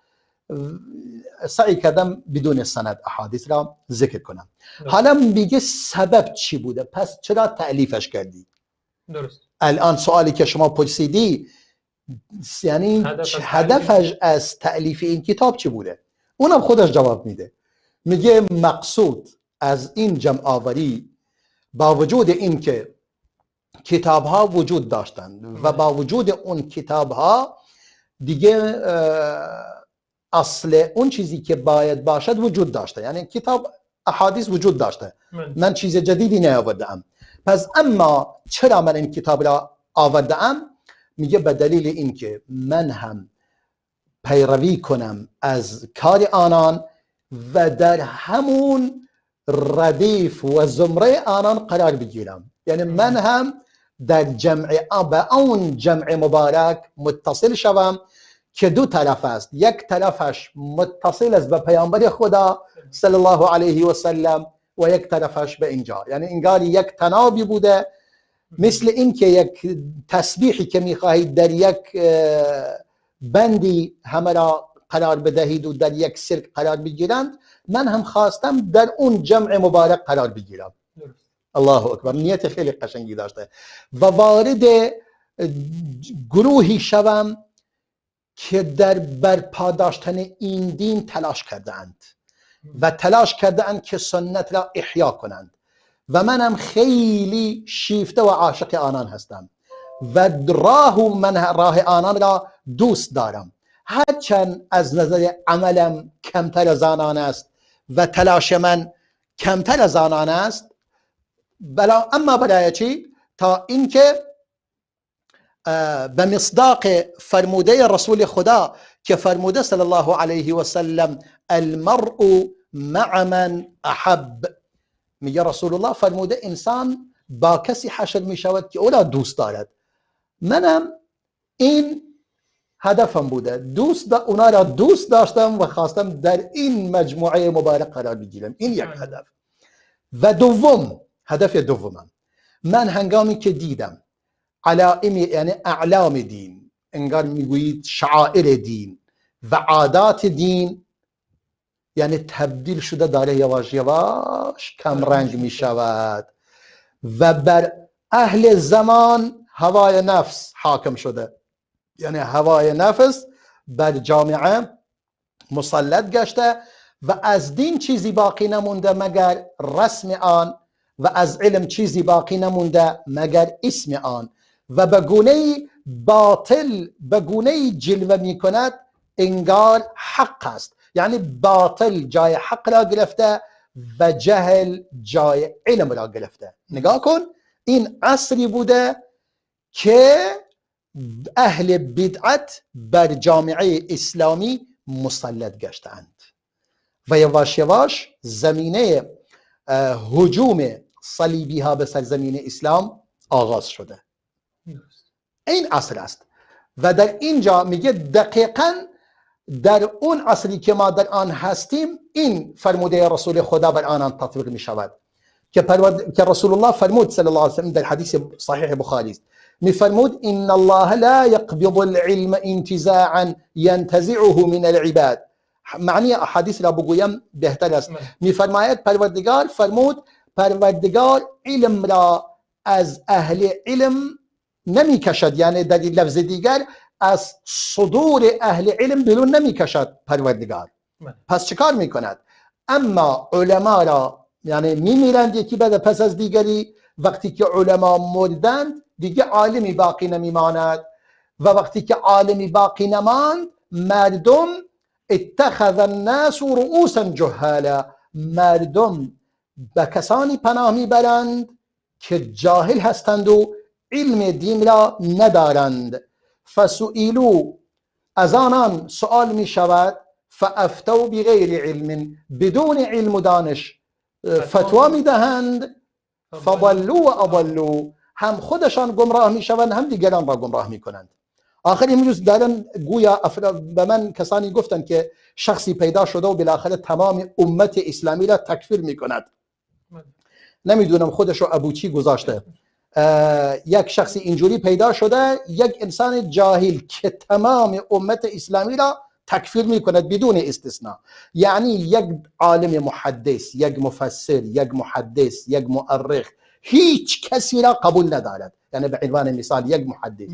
سعی کردم بدون سند احادیث را ذکر کنم. حالا میگه سبب چی بوده، پس چرا تألیفش کردی؟ درست. الان سوالی که شما پرسیدی یعنی هدفش از تألیف این کتاب چی بوده، اونم خودش جواب میده. میگه مقصود از این جمع آوری با وجود این که کتاب ها وجود داشتند و با وجود اون کتاب ها دیگه اصل اون چیزی که باید باشد وجود داشته، یعنی کتاب احادیث وجود داشته، من چیز جدیدی نیاوردم. پس اما چرا من این کتاب را آوردم؟ میگه به دلیل اینکه من هم پیروی کنم از کار آنان و در همون ردیف و زمره آنان قرار بگیرم. یعنی من هم در به اون جمع مبارک متصل شوم که دو طرف است، یک طرفش متصل است به پیامبر خدا صلی الله علیه و سلم و یک طرفش به اینجا، یعنی انگار یک تنابی بوده، مثل این که یک تسبیحی که میخواهید در یک بندی همه را قرار بدهید و در یک سلک قرار بگیرند، من هم خواستم در اون جمع مبارک قرار بگیرم. الله اکبر، نیت خیلی قشنگی داشته. و وارد گروهی شوم که در برپا داشتن این دین تلاش کردند و تلاش کردند که سنت را احیا کنند و منم خیلی شیفته و عاشق آنان هستم و راه آنان را دوست دارم، هرچند از نظر عملم کمتر از آنان است و تلاش من کمتر از آنان است، اما برای چی؟ تا اینکه به مصداق فرموده رسول خدا که فرموده صلی الله علیه و سلم المرء مع من احب، میگه رسول الله فرموده انسان با کسی حشر می شود که او را دوست دارد. منم این هدفم بوده، اونا را دوست داشتم و خواستم در این مجموعه مبارک قرار بگیرم. این یک هدف. و هدف دومم، من هنگامی که دیدم علائم، یعنی اعلام دین، انگار میگویید شعائر دین و عادات دین یعنی تبدیل شده داره یواش یواش کم رنگ می شود و بر اهل زمان هوای نفس حاکم شده، یعنی هوای نفس بر جامعه مسلط گشته و از دین چیزی باقی نمونده مگر رسم آن و از علم چیزی باقی نمونده مگر اسم آن و به گونه‌ای باطل به گونه‌ای جلوه می کند انگار حق است. یعنی باطل جای حق را گرفته و جهل جای علم را گرفته. نگاه کن، این عصری بوده که اهل بدعت بر جامعه اسلامی مسلط گشتند و یواش یواش زمینه هجوم صلیبی ها به سرزمین اسلام آغاز شده. این عصر است و در اینجا میگه دقیقاً در اون عصری که ما در آن هستیم این فرموده رسول خدا بر آنان تطبیق می شود که رسول الله فرمود صلی الله علیه و سلم در حدیث صحیح بخاری است، می فرمود ان الله لا يقبض العلم انتزاعا ينتزعه من العباد. معنی احادیث را بگویم بهتر است. می فرماید پروردگار فرمود پروردگار علم را از اهل علم نمی کشد، یعنی در لفظ دیگر از صدور اهل علم بیرون نمی کشد پروردگار. پس چه کار می کند؟ اما علما را یعنی می میرند یکی بعد پس از دیگری، وقتی که علما مردند دیگه عالمی باقی نمی ماند و وقتی که عالمی باقی نماند مردم اتخذ الناس رؤوسا جهالا، مردم به کسانی پناه می برند که جاهل هستند و علم دین را ندارند. فسئلوا، از آنان سؤال می شود، فافتوا بغیر علم، بدون علم و دانش فتوا می دهند، فضلوا و اضلوا، هم خودشان گمراه می شوند هم دیگران را گمراه می کنند. آخر امروز دارن گویا به من کسانی گفتن که شخصی پیدا شده و بالاخره تمام امت اسلامی را تکفیر می کند. نمیدونم خودش رو ابو چی گذاشته. یک شخصی اینجوری پیدا شده، یک انسان جاهل که تمام امت اسلامی را تکفیر می کند بدون استثناء. یعنی یک عالم محدث، یک مفسر، یک محدث، یک مؤرخ، هیچ کسی را قبول ندارد. یعنی به عنوان مثال یک محدث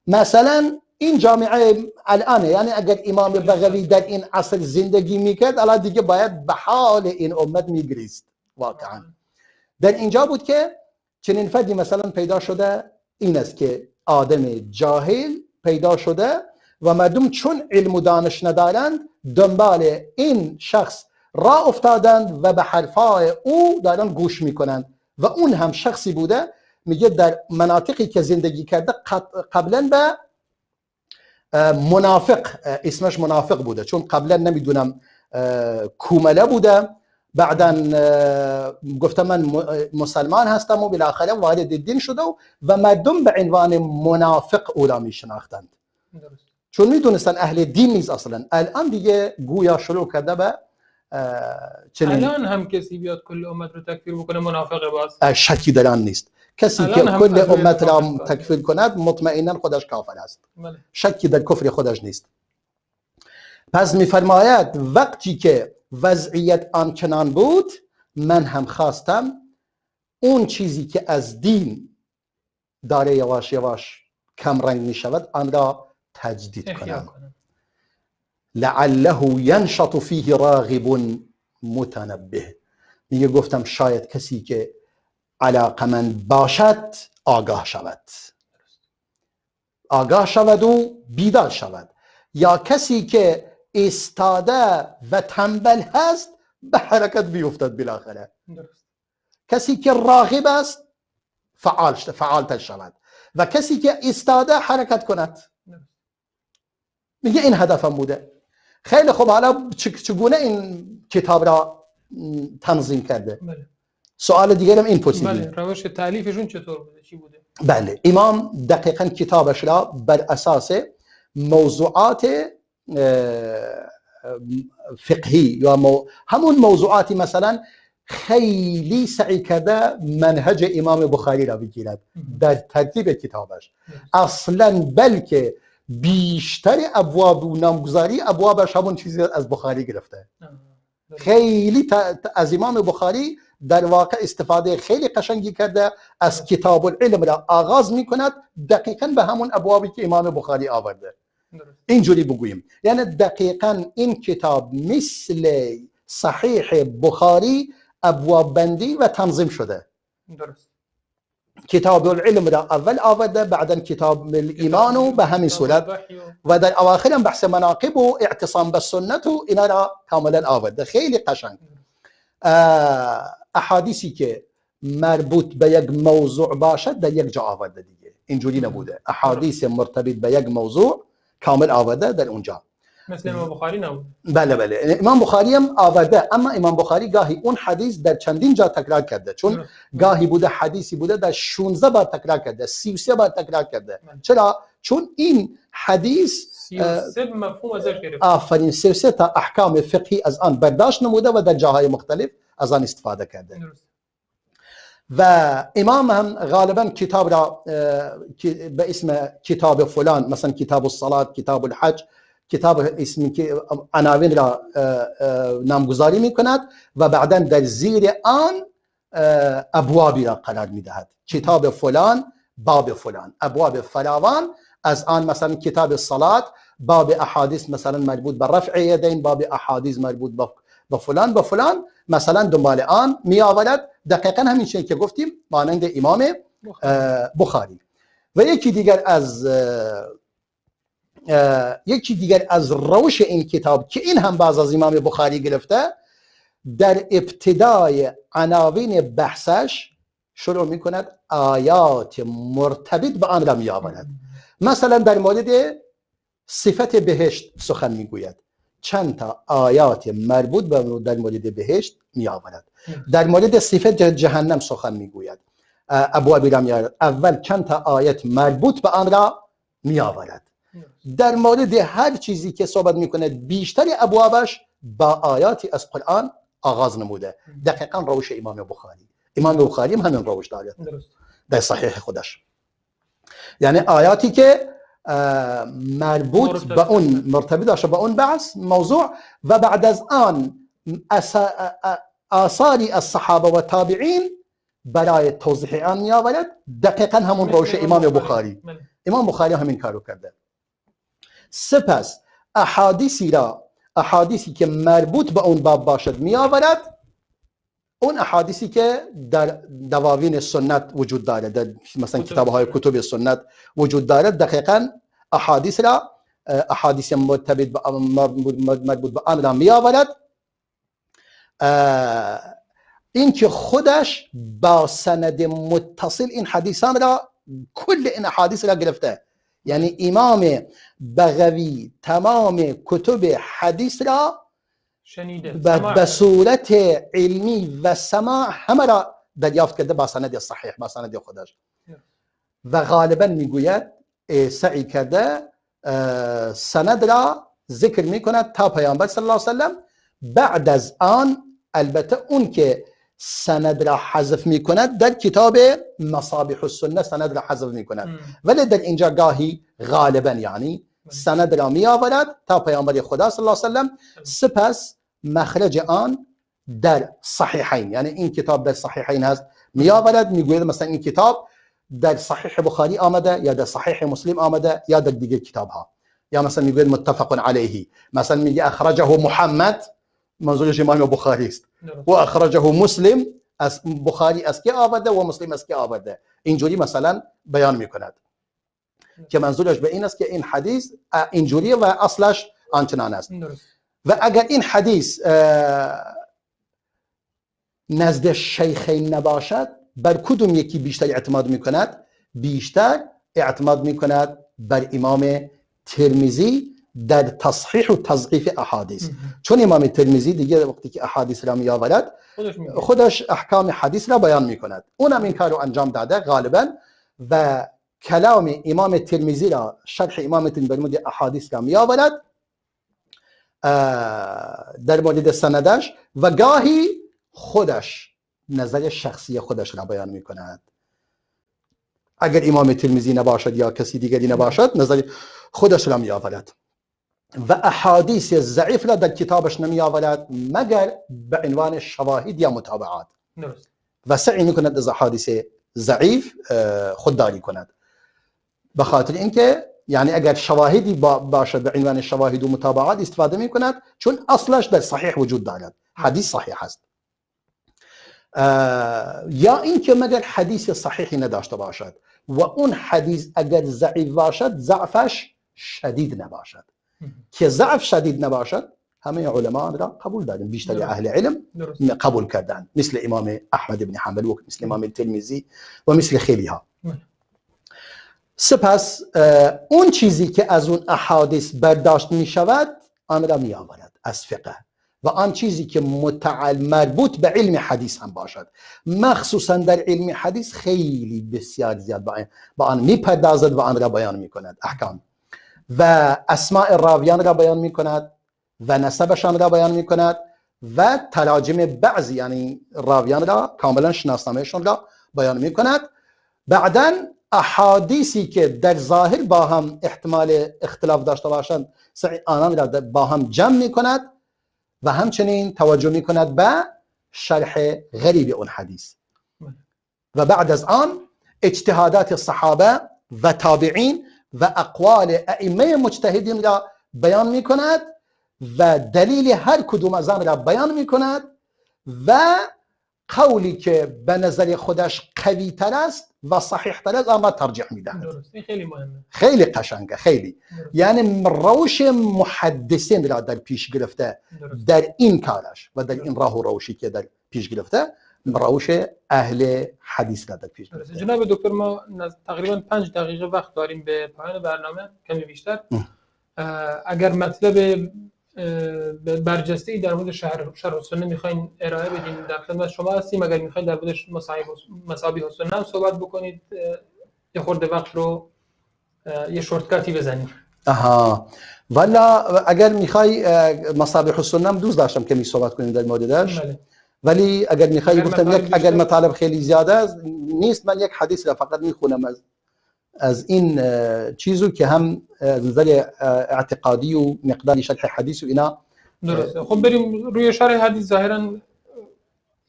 مثلا این جامعه الان، یعنی اگر امام بغوی در این عصر زندگی میکرد الان دیگه باید به حال این امت میگریست. واقعا در اینجا بود که چنین فردی مثلا پیدا شده، این است که آدم جاهل پیدا شده و مردم چون علم و دانش ندارند دنبال این شخص را افتادند و به حرفای او دارن گوش میکنند و اون هم شخصی بوده میگه در مناطقی که زندگی کرده قبلا به منافق، اسمش منافق بوده، چون قبلا نمیدونم کومله بوده، بعدا گفته من مسلمان هستم و بالاخره وارد دین شده و مردم به عنوان منافق او را میشناختند چون میدونستن اهل دین نیست اصلا. الان دیگه گویا شروع کرده به الان هم کسی بیاد کل امت رو تکفیر بکنه منافقه باز؟ شکی در آن نیست. کسی که کل امت را تکفیر کند مطمئنا خودش کافر است. شکی در کفر خودش نیست. پس میفرماید وقتی که وضعیت آنچنان بود من هم خواستم اون چیزی که از دین داره یواش یواش کم رنگ می شود آن را تجدید کنم. لعله ینشط فیه راغب متنبه. میگه گفتم شاید کسی که علاقمند باشد آگاه شود و بیدار شود، یا کسی که ایستاده و تنبل هست به حرکت بیفتد بالاخره. کسی که راغب است فعال شود و کسی که ایستاده حرکت کند. میگه این هدفم بوده. خیلی خوب، حالا چگونه این کتاب را تنظیم کرده؟ سوال دیگرم این پرسیدیم. روش تالیفشون چطور بوده؟ چی بوده؟ بله، امام دقیقاً کتابش را بر اساس موضوعات فقهی یا همون موضوعاتی مثلا خیلی سعی کرده منهج امام بخاری را بگیرد در ترتیب کتابش. اصلا بلکه بیشتر ابواب و نامگذاری ابوابش همون چیزی از بخاری گرفته. خیلی از امام بخاری در واقع استفاده خیلی قشنگی کرده، از کتاب العلم را آغاز میکند دقیقاً به همون ابوابی که امام بخاری آورده. اینجوری بگوییم، یعنی دقیقاً این کتاب مثل صحیح بخاری ابواب بندی و تنظیم شده. درست. کتاب العلم را اول آورده، بعدا کتاب الایمان و به همین صورت، و در اواخر هم بحث مناقب و اعتصام به سنت و اینا را کاملا آورده. خیلی قشنگ. احادیثی که مربوط به یک موضوع باشد در یک جا آورده دیگه، اینجوری نبوده. احادیث مرتبط به یک موضوع کامل آورده در اونجا. مثل امام بخاری نبود. بله امام بخاری هم آورده، اما امام بخاری گاهی اون حدیث در چندین جا تکرار کرده، چون گاهی بوده حدیثی بوده در 16 بار تکرار کرده، 33 بار تکرار کرده. چرا؟ چون این حدیث 33 مفهوم ازش گرفته. آفرین، 33 تا احکام فقهی از آن برداشت نموده و در جاهای مختلف از آن استفاده کرده. و امام هم غالبا کتاب را به اسم کتاب فلان، مثلا کتاب الصلاة، کتاب الحج، کتاب اسمی که عناوین را نامگذاری می کند و بعدا در زیر آن ابوابی را قرار می دهد. کتاب فلان، باب فلان، ابواب فراوان از آن. مثلا کتاب الصلاة باب احادیث مثلا مربوط به رفع یدین، باب احادیث مربوط به فلان به فلان، مثلا دنبال آن می آورد. دقیقا همین چیزی که گفتیم مانند امام بخاری. و یکی دیگر از روش این کتاب که این هم بعض از امام بخاری گرفته، در ابتدای عناوین بحثش شروع می کند آیات مرتبط به آن را می آورد. مثلا در مورد صفت بهشت سخن می گوید، چند تا آیات مربوط به در مورد بهشت می آورد. در مورد صفت جهنم سخن می گوید، ابوابی را می آورد، اول چند تا آیت مربوط به آن را می آورد. در مورد هر چیزی که صحبت میکنه بیشتر ابوابش با آیاتی از قرآن آغاز نموده. دقیقا روش امام بخاری. امام بخاری هم همین روش دارد در صحیح خودش، یعنی آیاتی که مربوط به اون، مرتبط داشته به اون بحث موضوع، و بعد از آن آثاری از صحابه و تابعین برای توضیح آن می آورد. دقیقا همون روش امام بخاری. امام بخاری همین کارو کرده. سپس احادیثی که مربوط به اون باب باشد می آورد. اون احادیثی که در دواوین سنت وجود دارد، در مثلا کتاب‌های کتب سنت وجود دارد، دقیقاً احادیث مربوط به آن را می آورد. این که خودش با سند متصل این حدیثان را، کل این احادیث را گرفته. یعنی امام بغوی تمام کتب حدیث را شنیده به صورت علمی و سماع همه را دریافت کرده با سند صحیح، با سند خودش. و غالبا میگوید سعی کرده سند را ذکر میکند تا پیامبر صلی الله علیه و سلم. بعد از آن البته اون که سند را حذف میکند در کتاب مصابیح السنه سند را حذف میکند، ولی در اینجا گاهی غالبا یعنی سند را می آورد تا پیامبر خدا صلی الله علیه و سلم. سپس مخرج آن در صحیحین، یعنی این کتاب در صحیحین هست، می آورد میگوید مثلا این کتاب در صحیح بخاری آمده یا در صحیح مسلم آمده یا در دیگه کتاب ها، یا مثلا میگوید متفق علیه، مثلا میگه اخرجه محمد، منظورش امام بخاری است، و اخرجه مسلم، از بخاری از کی آورده و مسلم از کی آورده، اینجوری مثلا بیان میکند که منظورش به این است که این حدیث اینجوریه و اصلش آنچنان است. و اگر این حدیث نزد شیخین نباشد، بر کدوم یکی بیشتر اعتماد میکند؟ بیشتر اعتماد میکند بر امام ترمذی در تصحیح و تضعیف احادیث. چون امام ترمذی دیگه وقتی که احادیث را می آورد خودش احکام حدیث را بیان میکند، اونم این کار رو انجام داده غالبا. و کلام امام ترمذی را، شرح امام ترمذی بر مورد احادیث را می آورد در مورد سندش، و گاهی خودش نظر شخصی خودش را بیان می کند. اگر امام ترمذی نباشد یا کسی دیگری نباشد، نظر خودش را می آورد. و احادیث ضعیف را در کتابش نمی آورد مگر به عنوان شواهد یا متابعات درست. و سعی میکند از احادیث ضعیف خودداری کند، به خاطر اینکه یعنی اگر شواهدی باشد به عنوان شواهد و متابعات استفاده میکند، چون اصلش در صحیح وجود دارد، حدیث صحیح است. یا اینکه مگر حدیث صحیحی نداشته باشد و اون حدیث اگر ضعیف باشد ضعفش شدید نباشد. که ضعف شدید نباشد همه علما را قبول داریم، بیشتر اهل علم قبول کردن، مثل امام احمد بن حنبل و مثل امام ترمذی و مثل خیلی ها. سپس اون چیزی که از اون احادیث برداشت می شود آن را می آورد از فقه، و آن چیزی که مربوط به علم حدیث هم باشد، مخصوصا در علم حدیث خیلی بسیار زیاد با آن می پردازد و آن را بیان می کند، احکام و اسماء راویان را بیان می کند و نسبشان را بیان می کند و تراجم بعضی یعنی راویان را کاملا شناسنامهشان را بیان می کند. بعداً احادیثی که در ظاهر با هم احتمال اختلاف داشته باشند آنان را با هم جمع می کند و همچنین توجه می کند به شرح غریب اون حدیث و بعد از آن اجتهادات صحابه و تابعین و اقوال ائمه مجتهدین را بیان می کند و دلیل هر کدوم از آن را بیان می کند و قولی که به نظر خودش قوی تر است و صحیح تر است آن را ترجیح می دهد. درست. این خیلی مهمه، خیلی قشنگه، خیلی درست. یعنی روش محدثین را در پیش گرفته در این کارش و در این راه و روشی که در پیش گرفته روش اهل حدیث را در پیش گرفته. جناب دکتر ما تقریبا 5 دقیقه وقت داریم به پایان برنامه، کمی بیشتر. اگر مطلب برجسته‌ای در مورد شرح السنه می‌خواید ارائه بدین در خدمت شما هستیم. اگر می‌خواید در مورد مصابیح السنه هم صحبت بکنید یه خورده وقت رو یه شورتکاتی بزنید. والا اگر می‌خوای مصابیح السنه هم دوست داشتم که می صحبت کنیم در موردش، ولی اگر می‌خوای گفتم اگر مطالب خیلی زیاده است نیست، من یک حدیث را فقط می‌خونم از این چیزو که هم از نظر اعتقادی و مقدار شرح حدیث و اینا. درسته. خب بریم روی شرح حدیث. ظاهرا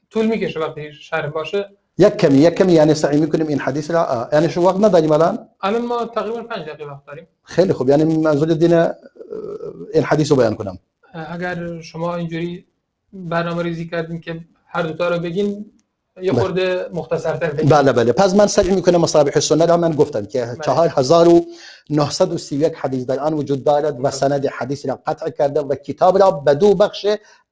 طول میکشه وقتی شرح باشه. یک کمی یعنی سعی میکنیم این حدیث را یعنی شو وقت نداریم الان ما تقریبا 5 دقیقه وقت داریم. خیلی خوب، یعنی منظور دین این حدیث رو بیان کنم. اگر شما اینجوری برنامه‌ریزی کردین که هر دو تا رو بگین یه خورده مختصرتر بگیم. بله پس من سعی میکنم مصابیح السنه را من گفتم که 4931 حدیث در آن وجود دارد و سند حدیث را قطع کرده و کتاب را به 2 بخش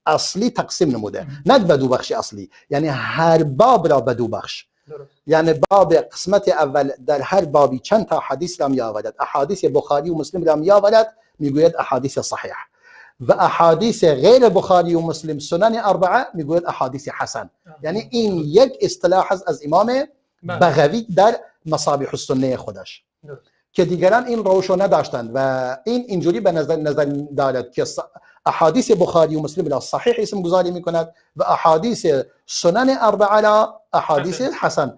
اصلی تقسیم نموده. نه به 2 بخش اصلی، یعنی هر باب را به 2 بخش. یعنی باب قسمت اول در هر بابی چند تا حدیث را می آورد، احادیث بخاری و مسلم را می آورد، میگوید احادیث صحیح، و احادیث غیر بخاری و مسلم سنن اربعه میگوید احادیث حسن. یعنی این یک اصطلاح از امام بغوی در مصابیح السنه خودش که دیگران این روشو نداشتند و این اینجوری به نظر دارد که احادیث بخاری و مسلم را صحیح اسم گذاری میکند و احادیث سنن اربعه را احادیث حسن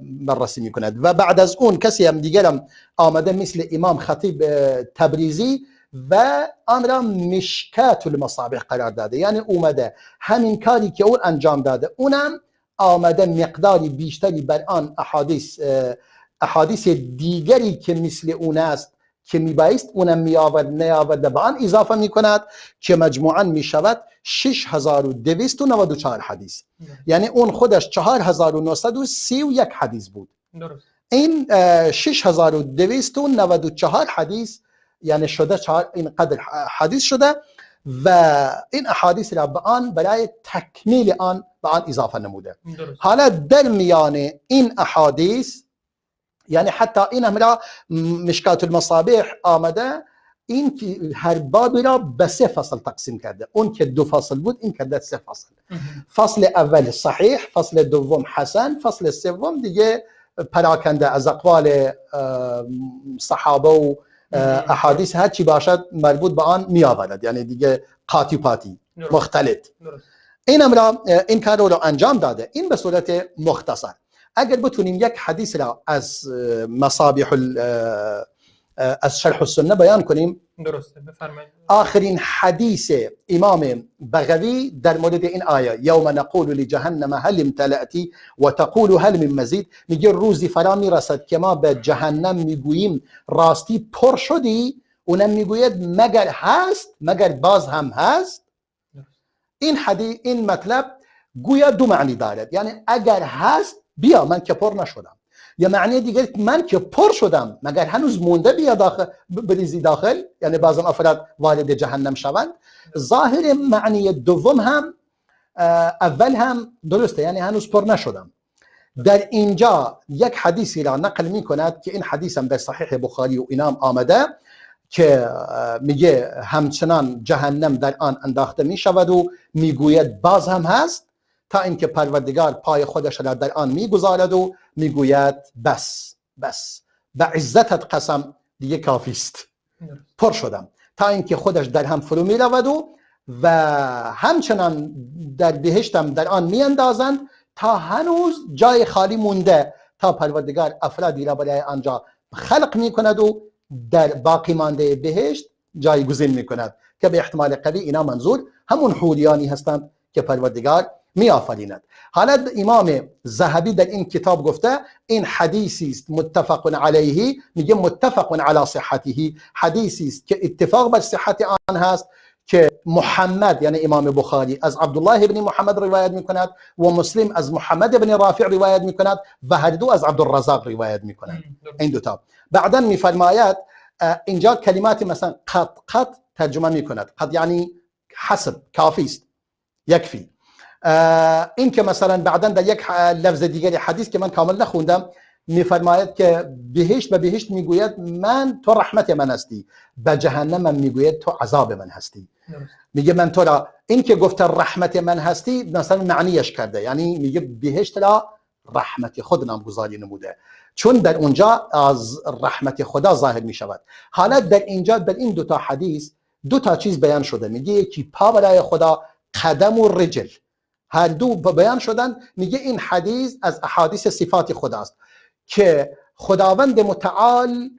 بررسی میکند. و بعد از اون کسی هم دیگرم آمده مثل امام خطیب تبریزی و آن را مشکات المصابیح قرار داده، یعنی اومده همین کاری که اون انجام داده اونم آمده مقداری بیشتری بر آن احادیث دیگری که مثل اون است که میبایست اونم نیاورده به آن اضافه میکند که مجموعاً میشود 6294 حدیث. یعنی اون خودش 4931 حدیث بود. این 6294 حدیث یعنی شده این قدر حدیث شده و این احادیث را به آن برای تکمیل آن به آن اضافه نموده. حالا در میان این احادیث یعنی حتی این هم را مشکات المصابیح آمده این که هر بابی را به 3 فصل تقسیم کرده. اون که 2 فصل بود این کرده 3 فصل. فصل اول صحیح، فصل دوم حسن، فصل سوم دیگه پراکنده از اقوال صحابه و احادیث هر چی باشد مربوط به آن می آورد، یعنی دیگه قاطی پاتی مختلط. این امر این کار رو انجام داده. این به صورت مختصر. اگر بتونیم یک حدیث را از مصابیح از شرح السنه بیان کنیم. درسته، بفرمایید. آخرین حدیث امام بغوی در مورد این آیه یوم نقول لجهنم هل امتلأتی و تقول هل من مزید، میگه روزی فرا میرسد که ما به جهنم میگوییم راستی پر شدی، اونم میگوید مگر هست، مگر باز هم هست. این مطلب گویا دو معنی دارد، یعنی اگر هست بیا من که پر نشدم، یا معنی دیگر من که پر شدم مگر هنوز مونده بیا داخل بریزی داخل، یعنی بعضا افراد وارد جهنم شوند. ظاهر معنی دوم هم اول هم درسته، یعنی هنوز پر نشدم. در اینجا یک حدیثی را نقل می کند که این حدیث هم در صحیح بخاری و اینام آمده که میگه همچنان جهنم در آن انداخته می شود و میگوید باز هم هست، تا اینکه پروردگار پای خودش را در آن میگذارد و میگوید بس به عزتت قسم دیگه کافی است، پر شدم، تا اینکه خودش در هم فرو می رود و همچنان در بهشتم در آن می اندازند تا هنوز جای خالی مونده، تا پروردگار افرادی را برای آنجا خلق می کند و در باقی مانده بهشت جایگزین می کند که به احتمال قوی اینا منظور همون حوریانی هستند که پروردگار می آفریند. حالا امام ذهبی در این کتاب گفته این حدیثی است متفق علیه، میگه متفق علی صحته، حدیثی است که اتفاق بر صحت آن هست که محمد یعنی امام بخاری از عبدالله ابن محمد روایت می کند و مسلم از محمد ابن رافع روایت می کند و هر دو از عبدالرزاق روایت می کند. این دو تا بعدا می فرماید اینجا کلمات مثلا قد ترجمه می کند، قد یعنی حسب، کافی است، یکفی. این که مثلا بعدا در یک لفظ دیگری حدیث که من کامل نخوندم میفرماید که بهشت به بهشت میگوید من تو رحمت من هستی، به جهنم میگوید تو عذاب من هستی. میگه من تو را، این که گفته رحمت من هستی مثلا معنیش کرده، یعنی میگه بهشت را رحمت خود نامگذاری نموده، چون در اونجا از رحمت خدا ظاهر میشود. حالا در اینجا در این دو تا حدیث دو تا چیز بیان شده، میگه یکی پا برای خدا، قدم و رجل، هر دو بیان شدن. میگه این حدیث از احادیث صفات خداست که خداوند متعال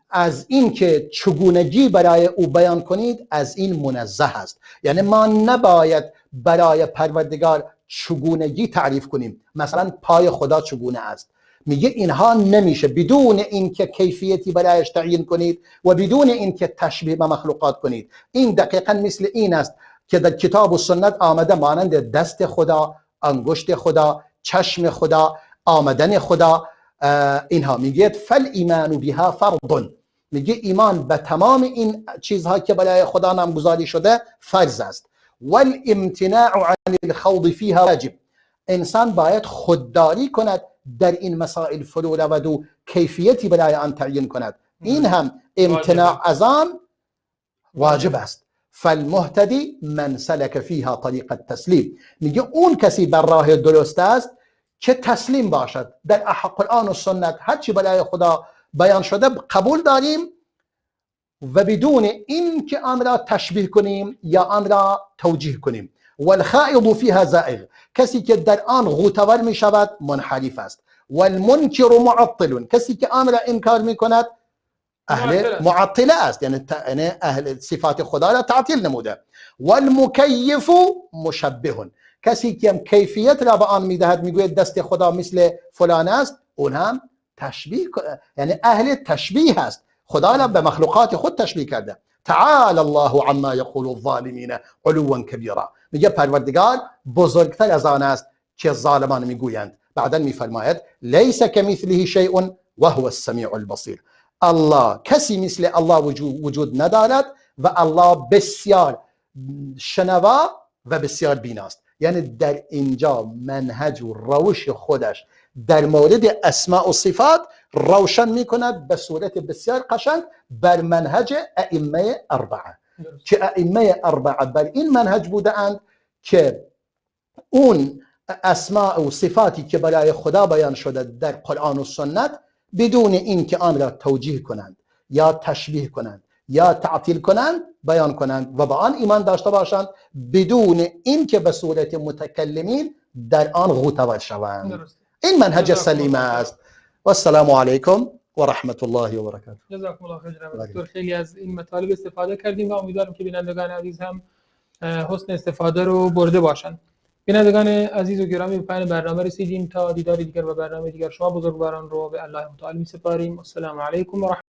از این که چگونگی برای او بیان کنید از این منزه است، یعنی ما نباید برای پروردگار چگونگی تعریف کنیم، مثلا پای خدا چگونه است، میگه اینها نمیشه بدون اینکه کیفیتی برایش تعیین کنید و بدون اینکه تشبیه به مخلوقات کنید. این دقیقاً مثل این است که در کتاب و سنت آمده مانند دست خدا، انگشت خدا، چشم خدا، آمدن خدا، اینها. میگه فل ایمان بها فرض، میگه ایمان به تمام این چیزها که برای خدا نامگذاری شده فرض است. والامتناع عن الخوض فيها واجب، انسان باید خودداری کند در این مسائل فرو رود و کیفیتی برای آن تعیین کند، این هم امتناع از آن واجب است. فالمهتدی من سلک فیها طریق التسلیم، میگه اون کسی بر راه درست است که تسلیم باشد در قرآن و سنت، هر چی برای خدا بیان شده قبول داریم و بدون این که آن را تشبیه کنیم یا آن را توجیه کنیم. والخائض فیها زائغ، کسی که در آن غوطه‌ور می شود منحرف است. والمنکر معطل، کسی که آن را انکار می کند اهل معطله است، یعنی اهل صفات خدا را تعطیل نموده. والمکیف مشبه، کسی که کیفیت را به آن میدهد میگوید دست خدا مثل فلان است، اون هم تشبیه، یعنی اهل تشبیه است، خدا را به مخلوقات خود تشبیه کرده. تعالی الله عما یقول الظالمین علوا کبیرا، میگه پروردگار بزرگتر از آن است که ظالمان میگویند. بعدا میفرماید لیس کمثله شیء وهو السمیع البصیر، الله کسی مثل الله وجود ندارد و الله بسیار شنوا و بسیار بیناست. یعنی در اینجا منهج و روش خودش در مورد اسماء و صفات روشن می کند به صورت بسیار قشنگ بر منهج ائمه اربعه، که ائمه اربعه بر این منهج بوده اند که اون اسماء و صفاتی که برای خدا بیان شده در قرآن و سنت بدون این که آن را توجیه کنند یا تشبیه کنند یا تعطیل کنند بیان کنند و با آن ایمان داشته باشند، بدون این که به صورت متکلمین در آن غوطه‌ور شوند. این منهج سلیم است. و السلام علیکم ورحمة الله وبركاته. جزاکم الله خیر جناب دکتر. خیلی از این مطالب استفاده کردیم و امیدوارم که بینندگان عزیز هم حسن استفاده رو برده باشند. بینندگان عزیز و گرامی، به پایان برنامه رسیدیم. تا دیدار دیگر و برنامه دیگر شما بزرگواران رو به الله متعال می‌سپاریم. السلام علیکم و رحمت